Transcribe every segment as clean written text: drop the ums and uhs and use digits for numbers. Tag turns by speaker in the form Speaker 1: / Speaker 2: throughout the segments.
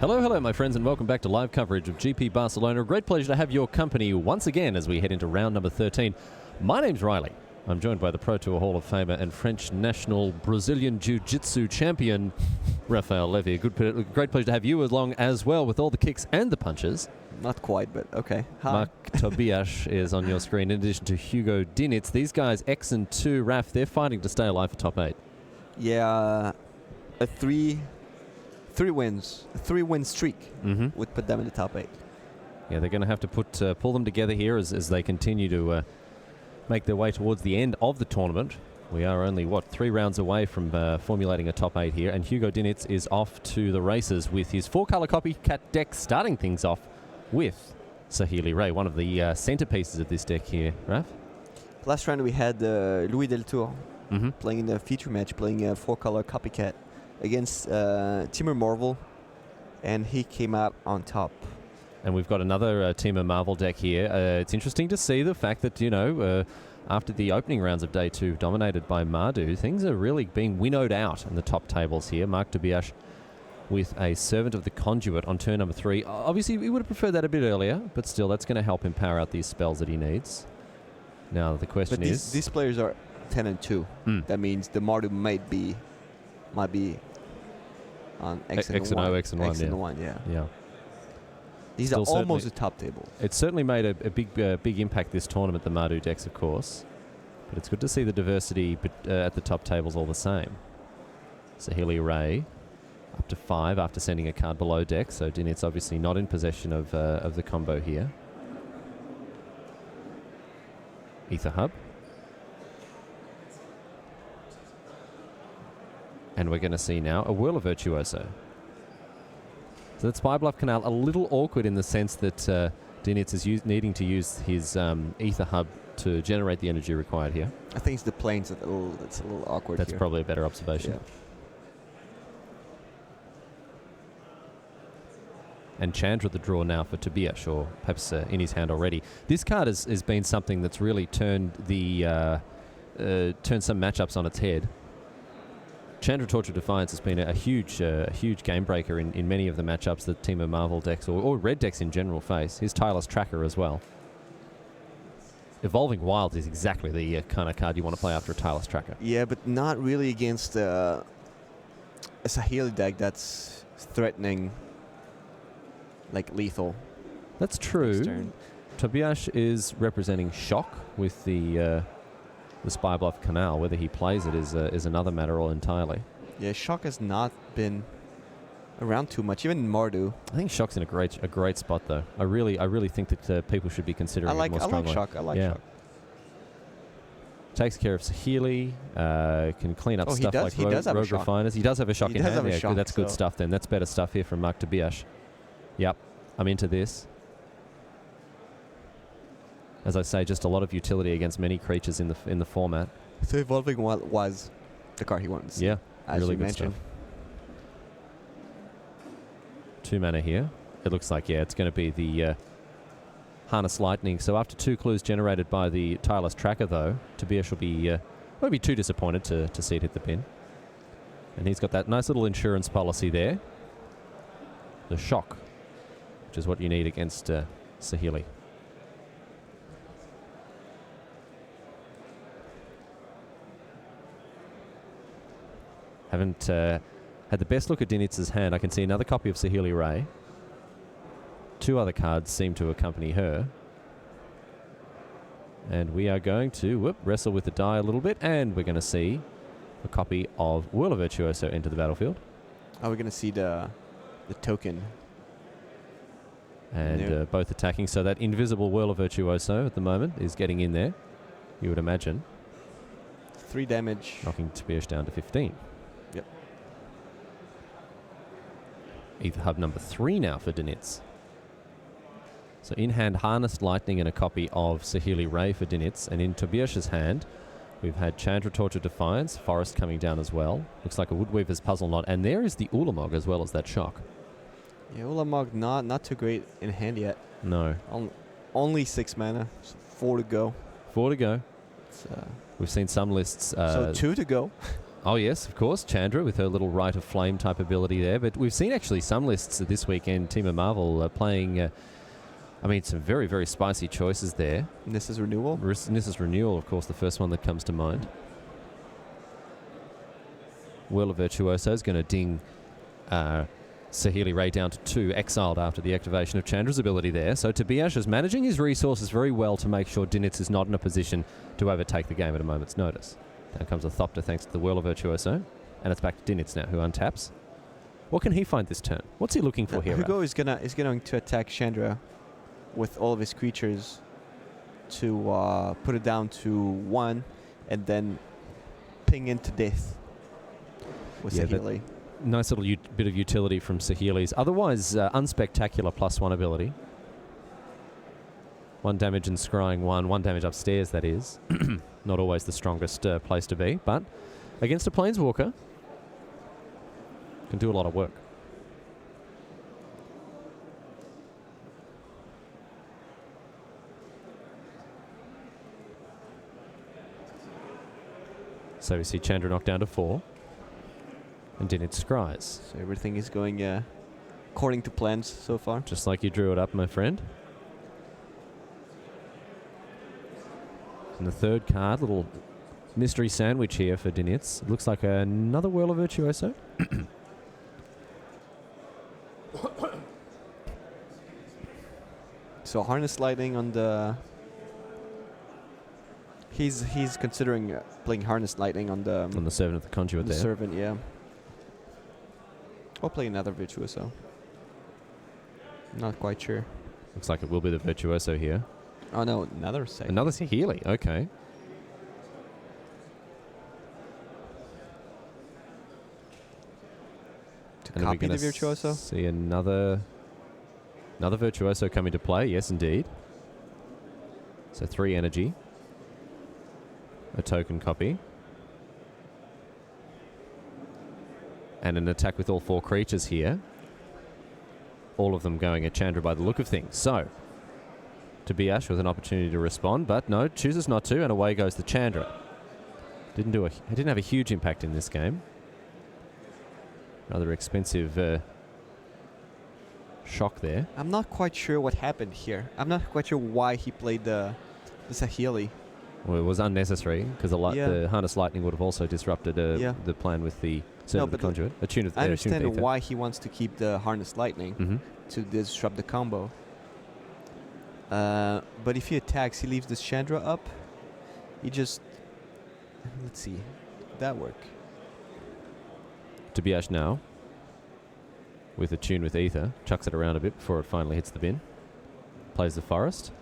Speaker 1: Hello, hello, my friends, and welcome back to live coverage of GP Barcelona. A great pleasure to have your company once again as we head into round number 13. My name's Riley. I'm joined by the Pro Tour Hall of Famer and French national Brazilian Jiu-Jitsu champion, Rafael Levy. Great pleasure to have you along as well with all the kicks and the punches.
Speaker 2: Not quite, but okay. Hi.
Speaker 1: Mark Tobias is on your screen, in addition to Hugo Dinitz. These guys, X and 2, Raf, they're fighting to stay alive for top 8.
Speaker 2: Yeah, a three-win streak would put them in the top 8.
Speaker 1: Yeah, they're going to have to pull them together here as they continue to make their way towards the end of the tournament. We are only, 3 rounds away from formulating a top 8 here, and Hugo Dinitz is off to the races with his 4-color copycat deck, starting things off with Sahili Ray, one of the centerpieces of this deck here. Raf?
Speaker 2: Last round we had Louis Del Tour playing in the feature match, playing a 4-color copycat against Timur Marvel, and he came out on top.
Speaker 1: And we've got another Timur Marvel deck here. It's interesting to see the fact that, after the opening rounds of day 2 dominated by Mardu, things are really being winnowed out in the top tables here. Mark Tobias with a Servant of the Conduit on turn number 3. Obviously, we would have preferred that a bit earlier, but still, that's going to help him power out these spells that he needs. Now, the question is...
Speaker 2: These players are 10 and 2. That means the Mardu might be on X and 1.
Speaker 1: X and 1, yeah.
Speaker 2: These
Speaker 1: Still
Speaker 2: are almost the top table.
Speaker 1: It's certainly made a big impact this tournament, the Mardu decks, of course. But it's good to see the diversity at the top tables all the same. Sahili Ray up to 5 after sending a card below deck, so Dinitz obviously not in possession of the combo here. Ether Hub. And we're going to see now a Whirl of Virtuoso. So that Spy Bluff Canal, a little awkward in the sense that Dinitz is needing to use his Ether Hub to generate the energy required here.
Speaker 2: I think it's the planes that's a little awkward.
Speaker 1: That's
Speaker 2: here.
Speaker 1: probably a better observation.
Speaker 2: Yeah.
Speaker 1: And Chandra the draw now for Tobias, or perhaps in his hand already. This card has been something that's really turned some matchups on its head. Chandra Torture Defiance has been a huge game breaker in many of the matchups that Timur Marvel decks or red decks in general face. His Tireless Tracker as well. Evolving Wilds is exactly the kind of card you want to play after a Tireless Tracker.
Speaker 2: Yeah, but not really against a Sahili deck that's threatening, like lethal.
Speaker 1: That's true. Tobias is representing Shock with the Spy Bluff Canal. Whether he plays it is another matter all entirely.
Speaker 2: Yeah, Shock has not been around too much, even in Mardu.
Speaker 1: I think Shock's in a great spot, though. I really think that people should be considering it more strongly.
Speaker 2: I like Shock.
Speaker 1: Takes care of Sahili, can clean up stuff like Rogue Refiners. He does have a Shock in hand. Yeah, that's good stuff then. That's better stuff here from Mark Tobias. Yep, I'm into this. As I say, just a lot of utility against many creatures in the format.
Speaker 2: So Evolving Wild was the card he wants.
Speaker 1: Yeah,
Speaker 2: as
Speaker 1: really
Speaker 2: you
Speaker 1: good
Speaker 2: mentioned.
Speaker 1: stuff. 2 mana here. It looks like, it's going to be the Harness Lightning. So after 2 clues generated by the Tireless Tracker, though, Tobias won't be too disappointed to see it hit the pin. And he's got that nice little insurance policy there. The Shock, which is what you need against Sahili. Haven't had the best look at Dinitz's hand. I can see another copy of Sahili Ray. 2 other cards seem to accompany her. And we are going to wrestle with the die a little bit, and we're going to see a copy of Whirl of Virtuoso enter the battlefield.
Speaker 2: Oh, we're going to see the token.
Speaker 1: And both attacking. So that invisible Whirl of Virtuoso at the moment is getting in there, you would imagine.
Speaker 2: 3 damage.
Speaker 1: Knocking Tobias down to 15.
Speaker 2: Yep.
Speaker 1: Ether Hub number 3 now for Dinitz. So in hand, Harnessed Lightning and a copy of Sahili Ray for Dinitz. And in Tobias's hand, we've had Chandra Torture Defiance, Forest coming down as well. Looks like a Woodweaver's Puzzle Knot. And there is the Ulamog as well as that Shock.
Speaker 2: Yeah, Ulamog not too great in hand yet.
Speaker 1: No.
Speaker 2: Only 6 mana, so 4 to go.
Speaker 1: 4 to go. We've seen some lists...
Speaker 2: so 2 to go.
Speaker 1: Oh, yes, of course. Chandra with her little Rite of Flame type ability there. But we've seen actually some lists this weekend, Team of Marvel playing, some very, very spicy choices there.
Speaker 2: Nissa's Renewal.
Speaker 1: Nissa's Renewal, of course, the first one that comes to mind. Whirl of Virtuoso is going to ding Saheeli Ray down to 2, exiled after the activation of Chandra's ability there. So Tobias is managing his resources very well to make sure Dinitz is not in a position to overtake the game at a moment's notice. Down comes a Thopter thanks to the Whirl of Virtuoso. And it's back to Dinitz now, who untaps. What can he find this turn? What's he looking for here?
Speaker 2: Hugo is going to attack Chandra with all of his creatures to put it down to 1 and then ping into death with Saheeli.
Speaker 1: Nice little bit of utility from Saheeli's. Otherwise, unspectacular +1 ability. 1 damage and scrying 1 damage upstairs, that is. Not always the strongest place to be, but against a Planeswalker, can do a lot of work. So we see Chandra knocked down to 4. And Dinitz scries.
Speaker 2: So everything is going according to plans so far.
Speaker 1: Just like you drew it up, my friend. And the third card, little mystery sandwich here for Dinitz. It looks like another Whirl of Virtuoso.
Speaker 2: So Harness Lightning on the... He's considering playing Harness Lightning on the...
Speaker 1: On the Servant of the Conduit there.
Speaker 2: Servant, yeah. Or play another Virtuoso. Not quite sure.
Speaker 1: Looks like it will be the Virtuoso here.
Speaker 2: Oh no, another Saheeli.
Speaker 1: Another Saheeli, okay.
Speaker 2: To
Speaker 1: And
Speaker 2: copy the Virtuoso?
Speaker 1: See another Virtuoso come into play, yes indeed. So 3 energy. A token copy. And an attack with all 4 creatures here. All of them going at Chandra by the look of things. So, Tobias with an opportunity to respond, but no, chooses not to, and away goes the Chandra. Didn't have a huge impact in this game. Rather expensive shock there.
Speaker 2: I'm not quite sure what happened here. I'm not quite sure why he played the Saheeli.
Speaker 1: Well, it was unnecessary because the Harness Lightning would have also disrupted the plan with the Servant of the Conduit.
Speaker 2: I understand why he wants to keep the Harness Lightning to disrupt the combo. But if he attacks, he leaves this Chandra up. He just... Let's see. Would that work?
Speaker 1: Tobias now, with a tune with Ether, chucks it around a bit before it finally hits the bin. Plays the Forest.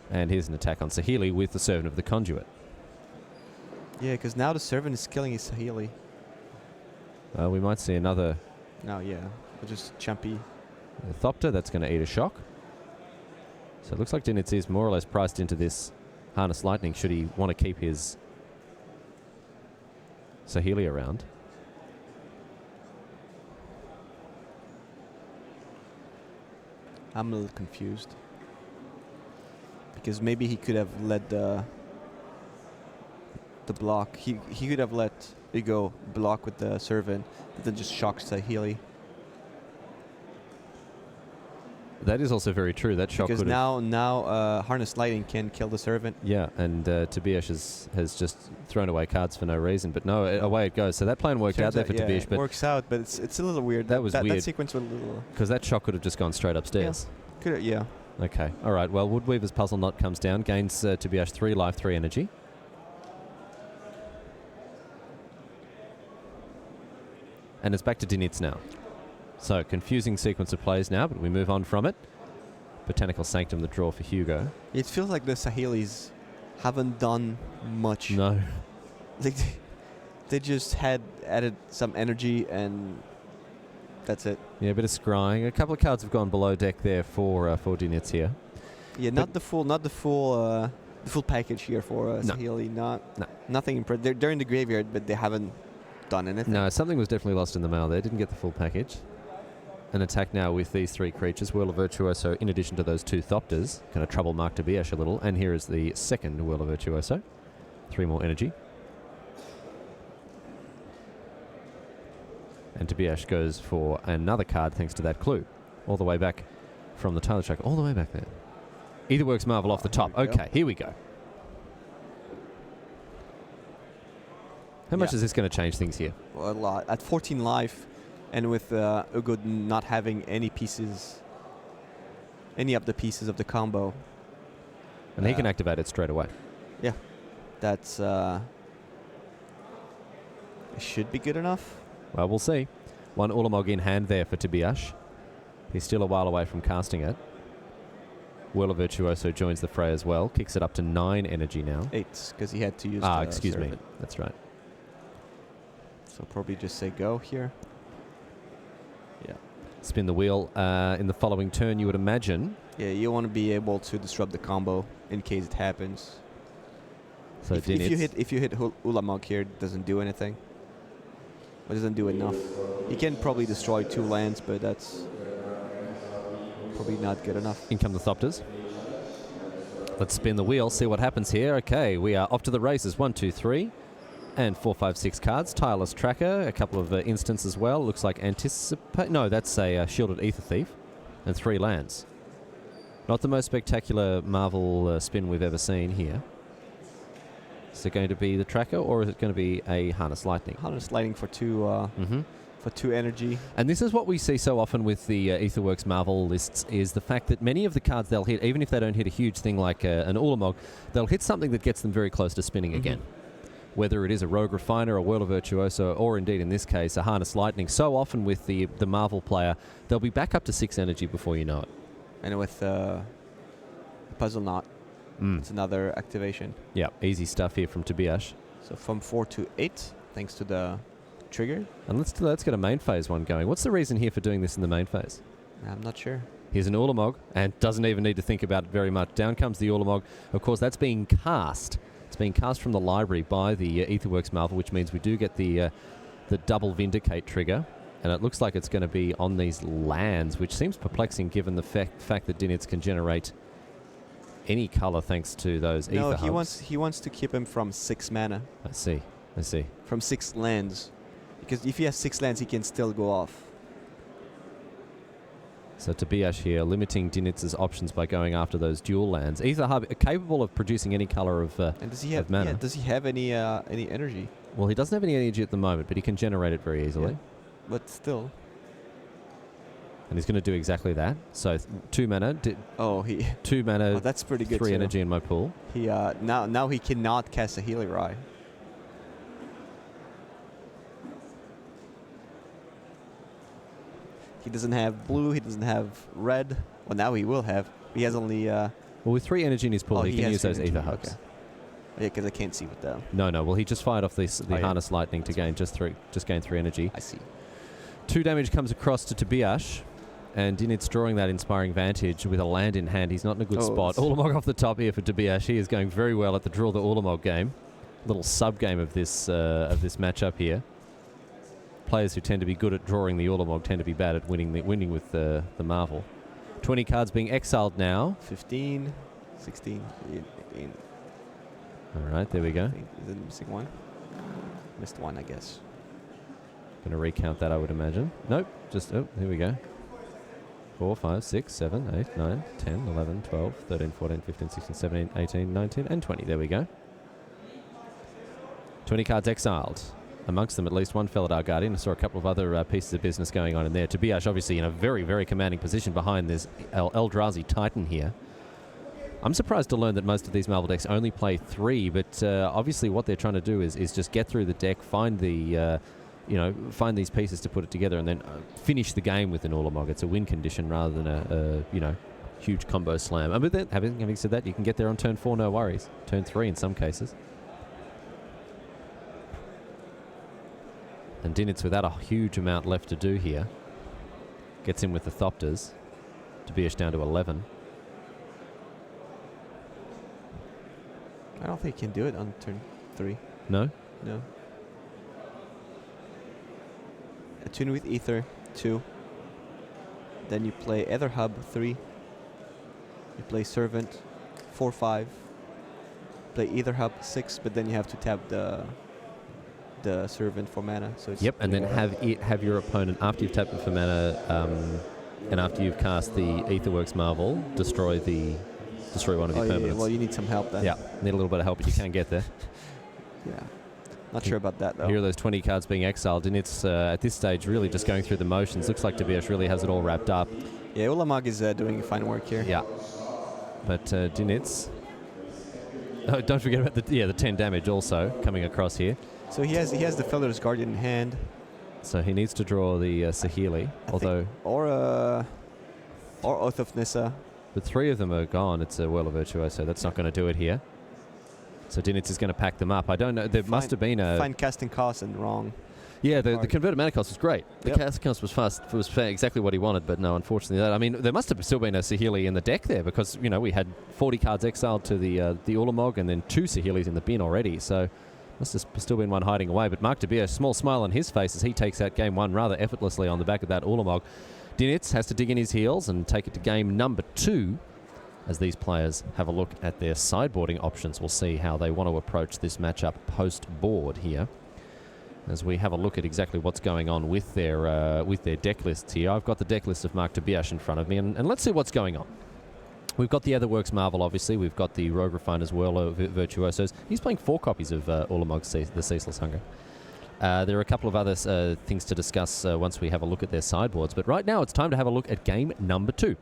Speaker 1: And here's an attack on Saheeli with the Servant of the Conduit.
Speaker 2: Yeah, because now the Servant is killing his Saheeli.
Speaker 1: We might see another...
Speaker 2: No, yeah. Just Champy.
Speaker 1: Thopter, that's going to eat a shock. So it looks like Dinitz is more or less priced into this Harness Lightning should he want to keep his Saheeli around.
Speaker 2: I'm a little confused. Because maybe he could have let the block. He could have let Igo block with the Servant, but then just shock Saheeli.
Speaker 1: That is also very true. That shock
Speaker 2: because
Speaker 1: could
Speaker 2: now Harness Lightning can kill the Servant.
Speaker 1: Yeah, and Tobias has just thrown away cards for no reason. But no, away it goes. So that plan worked out there for Tobias.
Speaker 2: It works out, but it's a little weird.
Speaker 1: That was weird.
Speaker 2: That sequence was a little...
Speaker 1: Because that shock could have just gone straight upstairs.
Speaker 2: Yeah.
Speaker 1: Okay. All right. Well, Woodweaver's Puzzle Knot comes down. Gains Tobias 3 life, 3 energy. And it's back to Dinitz now. So, confusing sequence of plays now, but we move on from it. Botanical Sanctum, the draw for Hugo.
Speaker 2: It feels like the Saheelis haven't done much.
Speaker 1: No.
Speaker 2: Like they just had added some energy and that's it.
Speaker 1: Yeah, a bit of scrying. A couple of cards have gone below deck there for Dinitz here.
Speaker 2: Yeah, not the full package here for Saheeli. Nothing impressive. They're in the graveyard, but they haven't done anything.
Speaker 1: No, something was definitely lost in the mail there. Didn't get the full package. An attack now with these 3 creatures. Whirl of Virtuoso, in addition to those 2 Thopters. Going to trouble Mark Tobias a little. And here is the second Whirl of Virtuoso. 3 more energy. And Tobias goes for another card thanks to that clue. All the way back from the title track, all the way back there. Etherworks Marvel off the top. Okay, here we go. How much is this going to change things here?
Speaker 2: Well, a lot. At 14 life, and with Ugo not having any pieces, any of the pieces of the combo.
Speaker 1: And he can activate it straight away.
Speaker 2: Yeah. That's... it should be good enough.
Speaker 1: Well, we'll see. 1 Ulamog in hand there for Tobias. He's still a while away from casting it. Whirl of Virtuoso joins the fray as well. Kicks it up to 9 energy now.
Speaker 2: 8, because he had to use
Speaker 1: excuse me. That's right.
Speaker 2: So probably just say go here. Yeah.
Speaker 1: Spin the wheel in the following turn, you would imagine.
Speaker 2: Yeah, you want to be able to disrupt the combo in case it happens.
Speaker 1: So
Speaker 2: if you hit Ulamog here, it doesn't do anything. It doesn't do enough. You can probably destroy 2 lands, but that's probably not good enough.
Speaker 1: In come the Thopters. Let's spin the wheel, see what happens here. Okay, we are off to the races. 1, 2, 3, and 4, 5, 6 cards. Tireless Tracker, a couple of instants as well. Looks like Anticipate. No, that's a Shielded Ether Thief, and 3 lands. Not the most spectacular Marvel spin we've ever seen here. Is it going to be the Tracker, or is it going to be a Harness Lightning?
Speaker 2: Harness Lightning for 2 for 2 energy.
Speaker 1: And this is what we see so often with the Etherworks Marvel lists, is the fact that many of the cards they'll hit, even if they don't hit a huge thing like an Ulamog, they'll hit something that gets them very close to spinning again. Whether it is a Rogue Refiner, a Whirl of Virtuoso, or indeed in this case a Harness Lightning. So often with the Marvel player, they'll be back up to 6 energy before you know it.
Speaker 2: And with Puzzle Knot, it's another activation.
Speaker 1: Yeah, easy stuff here from Tobias.
Speaker 2: So from 4 to 8, thanks to the trigger.
Speaker 1: And let's get a main phase one going. What's the reason here for doing this in the main phase?
Speaker 2: I'm not sure.
Speaker 1: Here's an Ulamog, and doesn't even need to think about it very much. Down comes the Ulamog. Of course, that's being cast. It's being cast from the library by the Etherworks Marvel, which means we do get the double Vindicate trigger. And it looks like it's going to be on these lands, which seems perplexing given the fact that Dinitz can generate any color thanks to those ether hubs.
Speaker 2: He wants to keep him from 6 mana.
Speaker 1: I see.
Speaker 2: From 6 lands. Because if he has 6 lands, he can still go off.
Speaker 1: So Tobias here limiting Dinitz's options by going after those dual lands. Ether hub capable of producing any color of
Speaker 2: and does he have
Speaker 1: mana.
Speaker 2: Yeah, does he have any energy?
Speaker 1: Well, he doesn't have any energy at the moment, but he can generate it very easily.
Speaker 2: Yeah. But still.
Speaker 1: And he's going to do exactly that. So 2 mana. 2 mana.
Speaker 2: Oh, that's pretty good.
Speaker 1: 3
Speaker 2: too.
Speaker 1: energy in my pool.
Speaker 2: He now he cannot cast a Healing Eye. He doesn't have blue. He doesn't have red. Well, now he will have. He has only.
Speaker 1: Well, with 3 energy in his pool, he can use those ether hubs.
Speaker 2: Okay. Yeah, because I can't see with them.
Speaker 1: No. Well, he just fired off the Harness Lightning to gain gain 3 energy.
Speaker 2: I see.
Speaker 1: 2 damage comes across to Tobias, and Dinitz drawing that Inspiring Vantage with a land in hand. He's not in a good spot. Ulamog off the top here for Tobias. He is going very well at the Draw the Ulamog game. Little sub-game of this matchup here. Players who tend to be good at drawing the Ulamog tend to be bad at winning with the Marvel. 20 cards being exiled now.
Speaker 2: 15, 16, 18.
Speaker 1: All right, there we go.
Speaker 2: Is it missing one? Missed one, I guess.
Speaker 1: Going to recount that, I would imagine. Nope, here we go. 4, 5, 6, 7, 8, 9, 10, 11, 12, 13, 14, 15, 16, 17, 18, 19, and 20. There we go. 20 cards exiled. Amongst them, at least one Felidar Guardian. I saw a couple of other pieces of business going on in there. Tobias, obviously, in a very, very commanding position behind this Eldrazi Titan here. I'm surprised to learn that most of these Marvel decks only play 3, but obviously what they're trying to do is just get through the deck, find the... find these pieces to put it together, and then finish the game with an Ulamog. It's a win condition rather than a huge combo slam. And with that, having said that, you can get there on turn 4, no worries. Turn 3 in some cases. And Dinitz, without a huge amount left to do here, gets in with the Thopters. Tobias down to 11.
Speaker 2: I don't think he can do it on turn 3.
Speaker 1: No?
Speaker 2: No. Attune with Ether, 2. Then you play Ether Hub, 3. You play Servant, 4, 5. play either help 6, but then you have to tap the servant for mana. So it's
Speaker 1: Yep, and then have your opponent, after you've tapped it for mana, and after you've cast the Aetherworks Marvel, destroy one of your permanents.
Speaker 2: Yeah, well, you need some help then.
Speaker 1: Yeah, need a little bit of help, but you can get there.
Speaker 2: Yeah. Not sure about that, though.
Speaker 1: Here are those 20 cards being exiled, and it's at this stage really just going through the motions. Looks like Tobias really has it all wrapped up.
Speaker 2: Yeah, Ulamog is doing fine work here.
Speaker 1: Yeah. But Dinitz... Oh, don't forget about the 10 damage also coming across here.
Speaker 2: So he has the Felder's Guardian in hand.
Speaker 1: So he needs to draw the Sahili,
Speaker 2: or Oath of Nissa.
Speaker 1: But 3 of them are gone. It's a Whirl of Virtuoso. That's not going to do it here. So Dinitz is going to pack them up. I don't know. There must have been a...
Speaker 2: Fine casting cost and wrong.
Speaker 1: Yeah, the converted mana cost was great. The
Speaker 2: Yep.
Speaker 1: casting cost was fast. It was exactly what he wanted, but no, unfortunately, I mean, there must have still been a Sahili in the deck there because, we had 40 cards exiled to the Ulamog and then 2 Sahilis in the bin already. So must have still been one hiding away. But Mark Tobias, small smile on his face as he takes out game 1 rather effortlessly on the back of that Ulamog. Dinitz has to dig in his heels and take it to game number 2 as these players have a look at their sideboarding options. We'll see how they want to approach this matchup post-board here as we have a look at exactly what's going on with their deck lists here. I've got the deck list of Mark Tobias in front of me, and let's see what's going on. We've got the Aetherworks Marvel, obviously. We've got the Rogue Refiner's Whirl of Virtuosos. He's playing 4 copies of Ulamog's The Ceaseless Hunger. There are a couple of other things to discuss once we have a look at their sideboards. But right now, it's time to have a look at game number 2.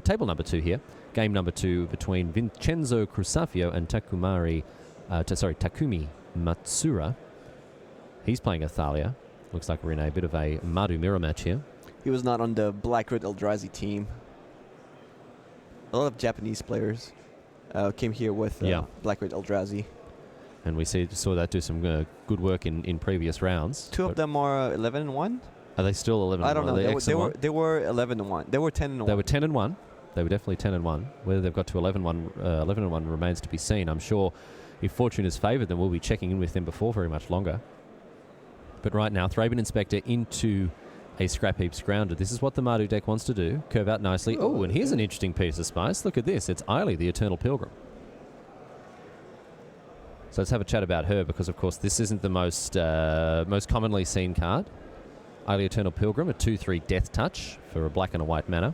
Speaker 1: Table number 2 here. Game number 2 between Vincenzo Crusafio and Takumi Matsura. He's playing Athalia. Looks like we're in a bit of a Mardu mirror match here.
Speaker 2: He was not on the Black Red Eldrazi team. A lot of Japanese players came here with Black Red Eldrazi.
Speaker 1: And we saw that do some good work in previous rounds.
Speaker 2: 2 of them are 11-1.
Speaker 1: Are they still 11-1?
Speaker 2: I don't know. They were 11-1. They were 10-1.
Speaker 1: They were 10-1. They were definitely 10-1. Whether they've got to 11-1 remains to be seen. I'm sure if fortune has favoured them, we'll be checking in with them before very much longer. But right now, Thraben Inspector into a Scrap Heap Scrounger. This is what the Mardu deck wants to do. Curve out nicely. Oh, and here's an interesting piece of spice. Look at this. It's Ailey, the Eternal Pilgrim. So let's have a chat about her because, of course, this isn't the most commonly seen card. Ailey, Eternal Pilgrim, a 2/3 Death Touch for a black and a white mana.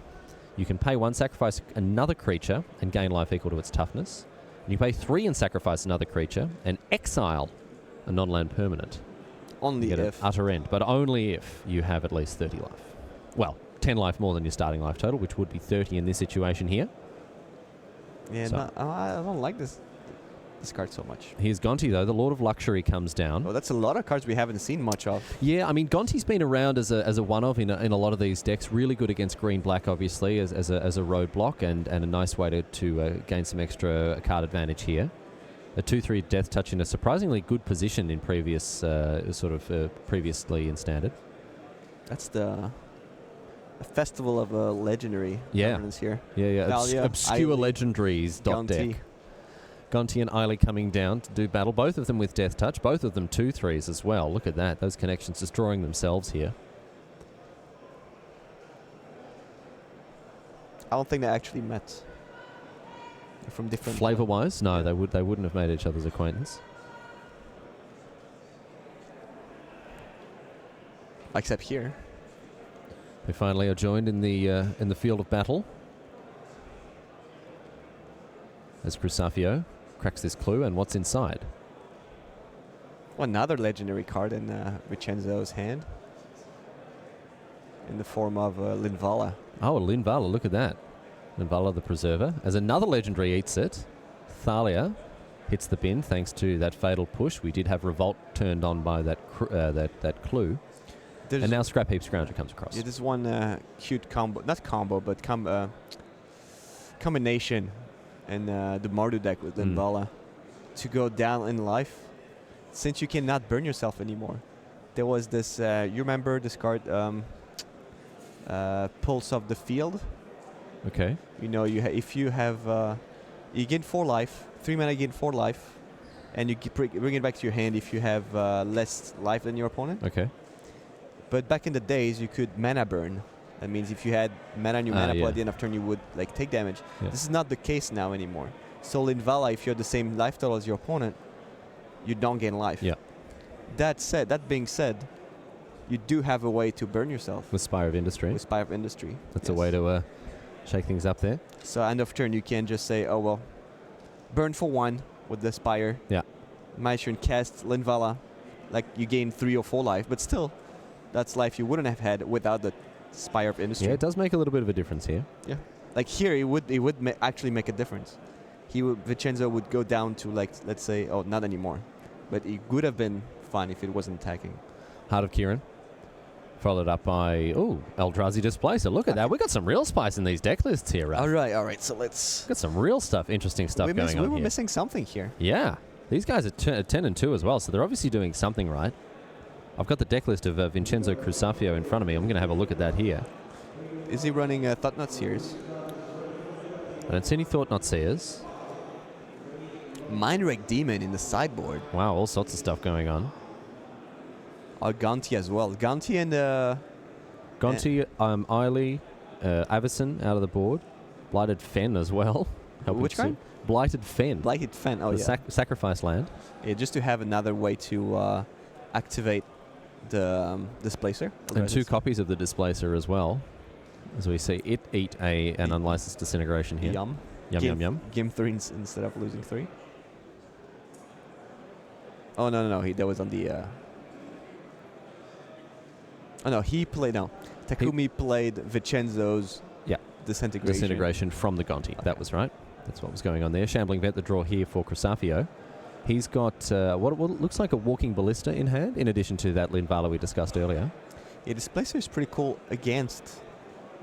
Speaker 1: You can pay 1, sacrifice another creature, and gain life equal to its toughness. And you pay 3 and sacrifice another creature, and exile a non-land permanent.
Speaker 2: Only if.
Speaker 1: Utter end, but only if you have at least 30 life. Well, 10 life more than your starting life total, which would be 30 in this situation here.
Speaker 2: Yeah, I don't like this card so much.
Speaker 1: Here's Gonti, though. The Lord of Luxury comes down.
Speaker 2: Oh, that's a lot of cards we haven't seen much of.
Speaker 1: Yeah, I mean, Gonti's been around as a one-of in a lot of these decks. Really good against green-black, obviously, as a roadblock, and a nice way to gain some extra card advantage here. A 2/3 Death Touch in a surprisingly good position in previously in Standard.
Speaker 2: That's the festival of a legendary governance here.
Speaker 1: Yeah.
Speaker 2: Thalia,
Speaker 1: Obscure
Speaker 2: Ailey,
Speaker 1: legendaries
Speaker 2: Gonti.
Speaker 1: deck. Gonti and Ailey coming down to do battle. Both of them with Death Touch. Both of them 2/3s as well. Look at that. Those connections destroying themselves here.
Speaker 2: I don't think they actually met. From different
Speaker 1: flavor-wise, no, they wouldn't have made each other's acquaintance.
Speaker 2: Except here.
Speaker 1: They finally are joined in the field of battle. As Crusafio cracks this clue, and what's inside?
Speaker 2: Well, another legendary card in Vincenzo's hand. In the form of Linvala.
Speaker 1: Oh, Linvala, look at that. Linvala the Preserver. As another legendary eats it, Thalia hits the bin thanks to that fatal push. We did have Revolt turned on by that clue. And now Scrap Heap Scrounger comes across.
Speaker 2: Yeah, there's one cute combo. Not combo, but combination in the Mardu deck with Linvala. To go down in life, since you cannot burn yourself anymore. There was this, you remember this card, Pulse of the Field?
Speaker 1: Okay.
Speaker 2: You know, if you have, you gain 4 life, 3 mana gain 4 life, and you bring it back to your hand if you have less life than your opponent.
Speaker 1: Okay.
Speaker 2: But back in the days, you could mana burn. That means if you had mana in your mana pool at the end of turn, you would take damage.
Speaker 1: Yeah.
Speaker 2: This is not the case now anymore. So Linvala, if you're the same life total as your opponent, you don't gain life.
Speaker 1: Yeah.
Speaker 2: That being said, you do have a way to burn yourself
Speaker 1: With Spire of Industry.
Speaker 2: with Spire of Industry.
Speaker 1: That's a
Speaker 2: Yes.
Speaker 1: way to shake things up there.
Speaker 2: So end of turn, you can just say, oh well, burn for 1 with the Spire.
Speaker 1: Yeah.
Speaker 2: My turn, cast Linvala, like you gain 3 or 4 life, but still, that's life you wouldn't have had without the Spire of Industry.
Speaker 1: Yeah, it does make a little bit of a difference here.
Speaker 2: Like here, it would actually make a difference. Vincenzo would go down to, like, let's say, oh, not anymore, but it would have been fine if it wasn't attacking.
Speaker 1: Heart of Kieran. Followed up by, Eldrazi Displacer. Look at that. We got some real spice in these deck lists here, Ralph.
Speaker 2: All right. So let's.
Speaker 1: Got some real stuff, interesting stuff going on
Speaker 2: We were
Speaker 1: here.
Speaker 2: missing something here.
Speaker 1: Yeah. These guys are 10 and 2 as well, so they're obviously doing something right. I've got the deck list of Vincenzo Crusafio in front of me. I'm going to have a look at that here.
Speaker 2: Is he running Thought Knot Seers?
Speaker 1: I don't see any Thought Not Seers.
Speaker 2: Mindwreck Demon in the sideboard.
Speaker 1: Wow, all sorts of stuff going on.
Speaker 2: Ganti as well. Ganti and
Speaker 1: Gonti, Eiley, Avison out of the board. Blighted Fen as well.
Speaker 2: Which kind?
Speaker 1: Blighted Fen.
Speaker 2: Blighted Fen. Oh,
Speaker 1: the
Speaker 2: yeah.
Speaker 1: Sacrifice land.
Speaker 2: Yeah, just to have another way to activate the Displacer.
Speaker 1: And 2 copies of the Displacer as well. As we see it eat an unlicensed Disintegration here.
Speaker 2: Yum.
Speaker 1: Yum.
Speaker 2: Game 3 instead of losing 3. Oh, no. That was on the... Oh, no. Takumi played Vincenzo's Disintegration.
Speaker 1: From the Gonti.
Speaker 2: Okay.
Speaker 1: That was right. That's what was going on there. Shambling Vet, the draw here for Crusafio. He's got what looks like a Walking Ballista in hand, in addition to that Linvala we discussed earlier.
Speaker 2: Yeah, Displacer is pretty cool against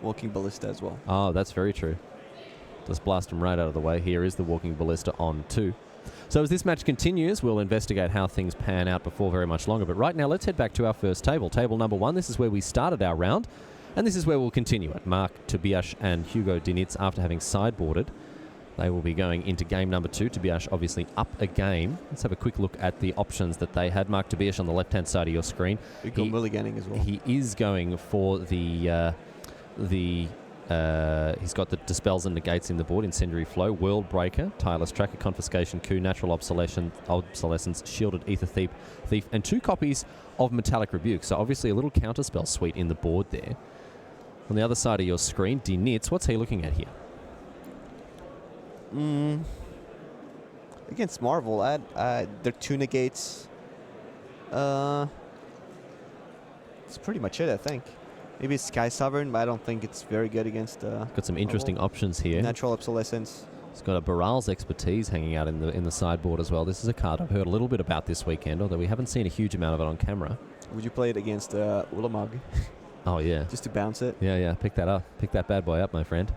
Speaker 2: Walking Ballista as well.
Speaker 1: Oh, that's very true. Just blast him right out of the way. Here is the Walking Ballista on 2. So as this match continues, we'll investigate how things pan out before very much longer. But right now, let's head back to our first table. Table number 1. This is where we started our round. And this is where we'll continue it. Mark Tobias and Hugo Dinitz, after having sideboarded, they will be going into game number 2. Tobias obviously up a game. Let's have a quick look at the options that they had. Mark Tobias on the left-hand side of your screen.
Speaker 2: Hugo mulliganing as well.
Speaker 1: He is going for he's got the Dispels and Negates in the board. Incendiary Flow, World Breaker, Tireless Tracker, Confiscation, Coup, Natural Obsolescence, Shielded Ether Thief, and 2 copies of Metallic Rebuke. So obviously a little counterspell suite in the board there. On the other side of your screen, Dinitz, what's he looking at here?
Speaker 2: Against Marvel, their 2 negates. That's pretty much it, I think. Maybe it's Sky Sovereign, but I don't think it's very good against.
Speaker 1: Got some interesting options here.
Speaker 2: Natural Obsolescence.
Speaker 1: He's got a Baral's Expertise hanging out in the sideboard as well. This is a card I've heard a little bit about this weekend, although we haven't seen a huge amount of it on camera.
Speaker 2: Would you play it against Ulamog?
Speaker 1: Oh, yeah.
Speaker 2: Just to bounce it?
Speaker 1: Yeah. Pick that up. Pick that bad boy up, my friend.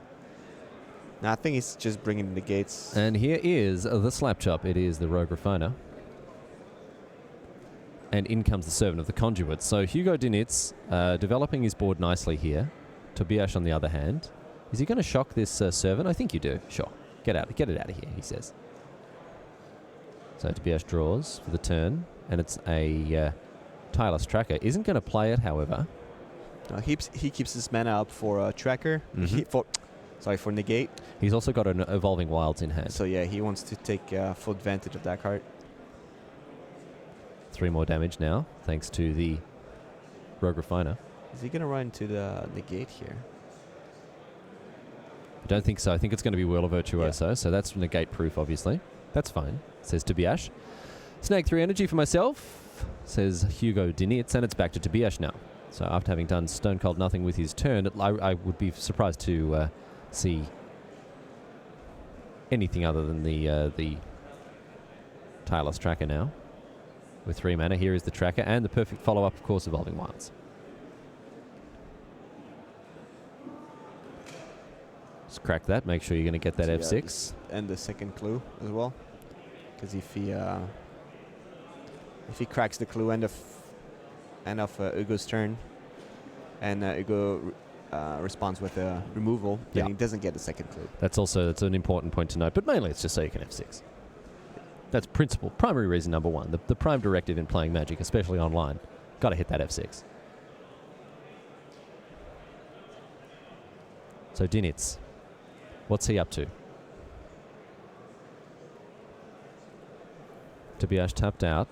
Speaker 2: No, I think it's just bringing the gates.
Speaker 1: And here is the slap chop. It is the Rogue Refiner. And in comes the Servant of the Conduit. So Hugo Dinitz developing his board nicely here. Tobias on the other hand. Is he going to shock this Servant? I think you do. Sure. Get it out of here, he says. So Tobias draws for the turn. And it's a Tireless Tracker. Isn't going to play it, however.
Speaker 2: No, he keeps his mana up for Tracker. For Negate.
Speaker 1: He's also got an Evolving Wilds in hand.
Speaker 2: So yeah, he wants to take full advantage of that card.
Speaker 1: 3 more damage now, thanks to the Rogue Refiner.
Speaker 2: Is he going to run to the Negate here?
Speaker 1: I don't think so. I think it's going to be Whirl of Virtuoso, so that's negate proof, obviously. That's fine, says Tobias. Snag 3 energy for myself, says Hugo Dinitz, and it's back to Tobias now. So after having done Stone Cold Nothing with his turn, I would be surprised to see anything other than the Tireless Tracker now. With 3 mana, here is the Tracker, and the perfect follow-up, of course, Evolving Wilds. Just crack that, make sure you're going to get that F6.
Speaker 2: And the second clue as well. Because if he cracks the clue end of Ugo's turn, and Ugo responds with a removal, then he doesn't get the second clue.
Speaker 1: That's an important point to note, but mainly it's just so you can F6. That's primary reason number 1. The prime directive in playing Magic, especially online, got to hit that F6. So Dinitz, what's he up to? Tobias tapped out.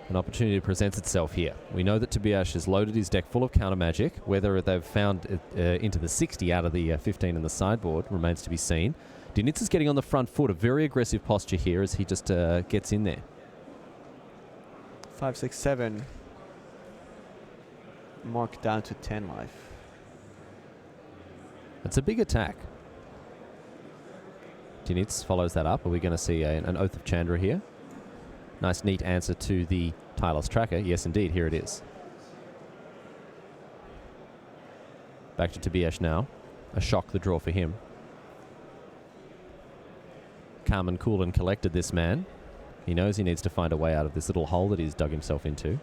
Speaker 1: An opportunity presents itself here. We know that Tobias has loaded his deck full of counter magic. Whether they've found into the 60 out of the 15 in the sideboard remains to be seen. Dinitz is getting on the front foot. A very aggressive posture here as he just gets in there.
Speaker 2: 5, 6, 7. Mark down to 10 life.
Speaker 1: It's a big attack. Dinitz follows that up. Are we going to see an Oath of Chandra here? Nice, neat answer to the Tireless Tracker. Yes, indeed. Here it is. Back to Tobias now. A shock, the draw for him. Calm and cool and collected, this man. He knows he needs to find a way out of this little hole that he's dug himself into.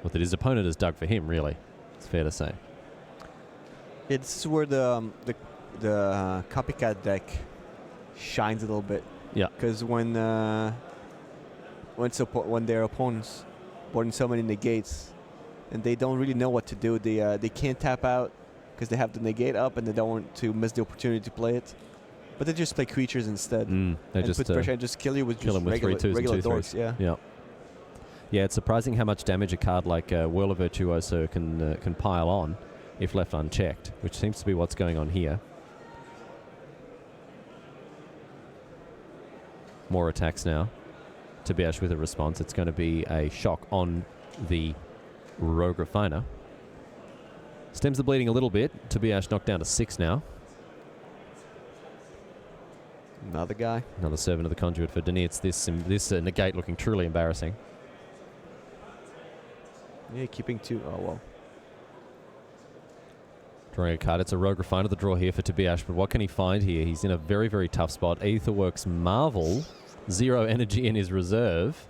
Speaker 1: What that his opponent has dug for him, really. It's fair to say.
Speaker 2: It's where the copycat deck shines a little bit.
Speaker 1: Yeah.
Speaker 2: Because when their opponents boarding so many negates and they don't really know what to do, they can't tap out because they have the negate up and they don't want to miss the opportunity to play it. But they just play creatures instead.
Speaker 1: They
Speaker 2: and
Speaker 1: just
Speaker 2: put pressure and just kill you with
Speaker 1: kill
Speaker 2: just
Speaker 1: him with
Speaker 2: regular,
Speaker 1: 3 2s
Speaker 2: regular
Speaker 1: and 2
Speaker 2: dorks.
Speaker 1: 3s.
Speaker 2: Yeah.
Speaker 1: Yeah, it's surprising how much damage a card like Whirl of Virtuoso can pile on if left unchecked, which seems to be what's going on here. More attacks now. Tobias with a response. It's going to be a shock on the Rogue Refiner. Stems the bleeding a little bit. Tobias knocked down to 6 now.
Speaker 2: Another guy.
Speaker 1: Another servant of the conduit for Dinitz. This negate looking truly embarrassing.
Speaker 2: Yeah, keeping 2. Oh, well.
Speaker 1: Drawing a card. It's a Rogue Refiner, the draw here for Tobias, but what can he find here? He's in a very, very tough spot. Aetherworks Marvel. 0 energy in his reserve.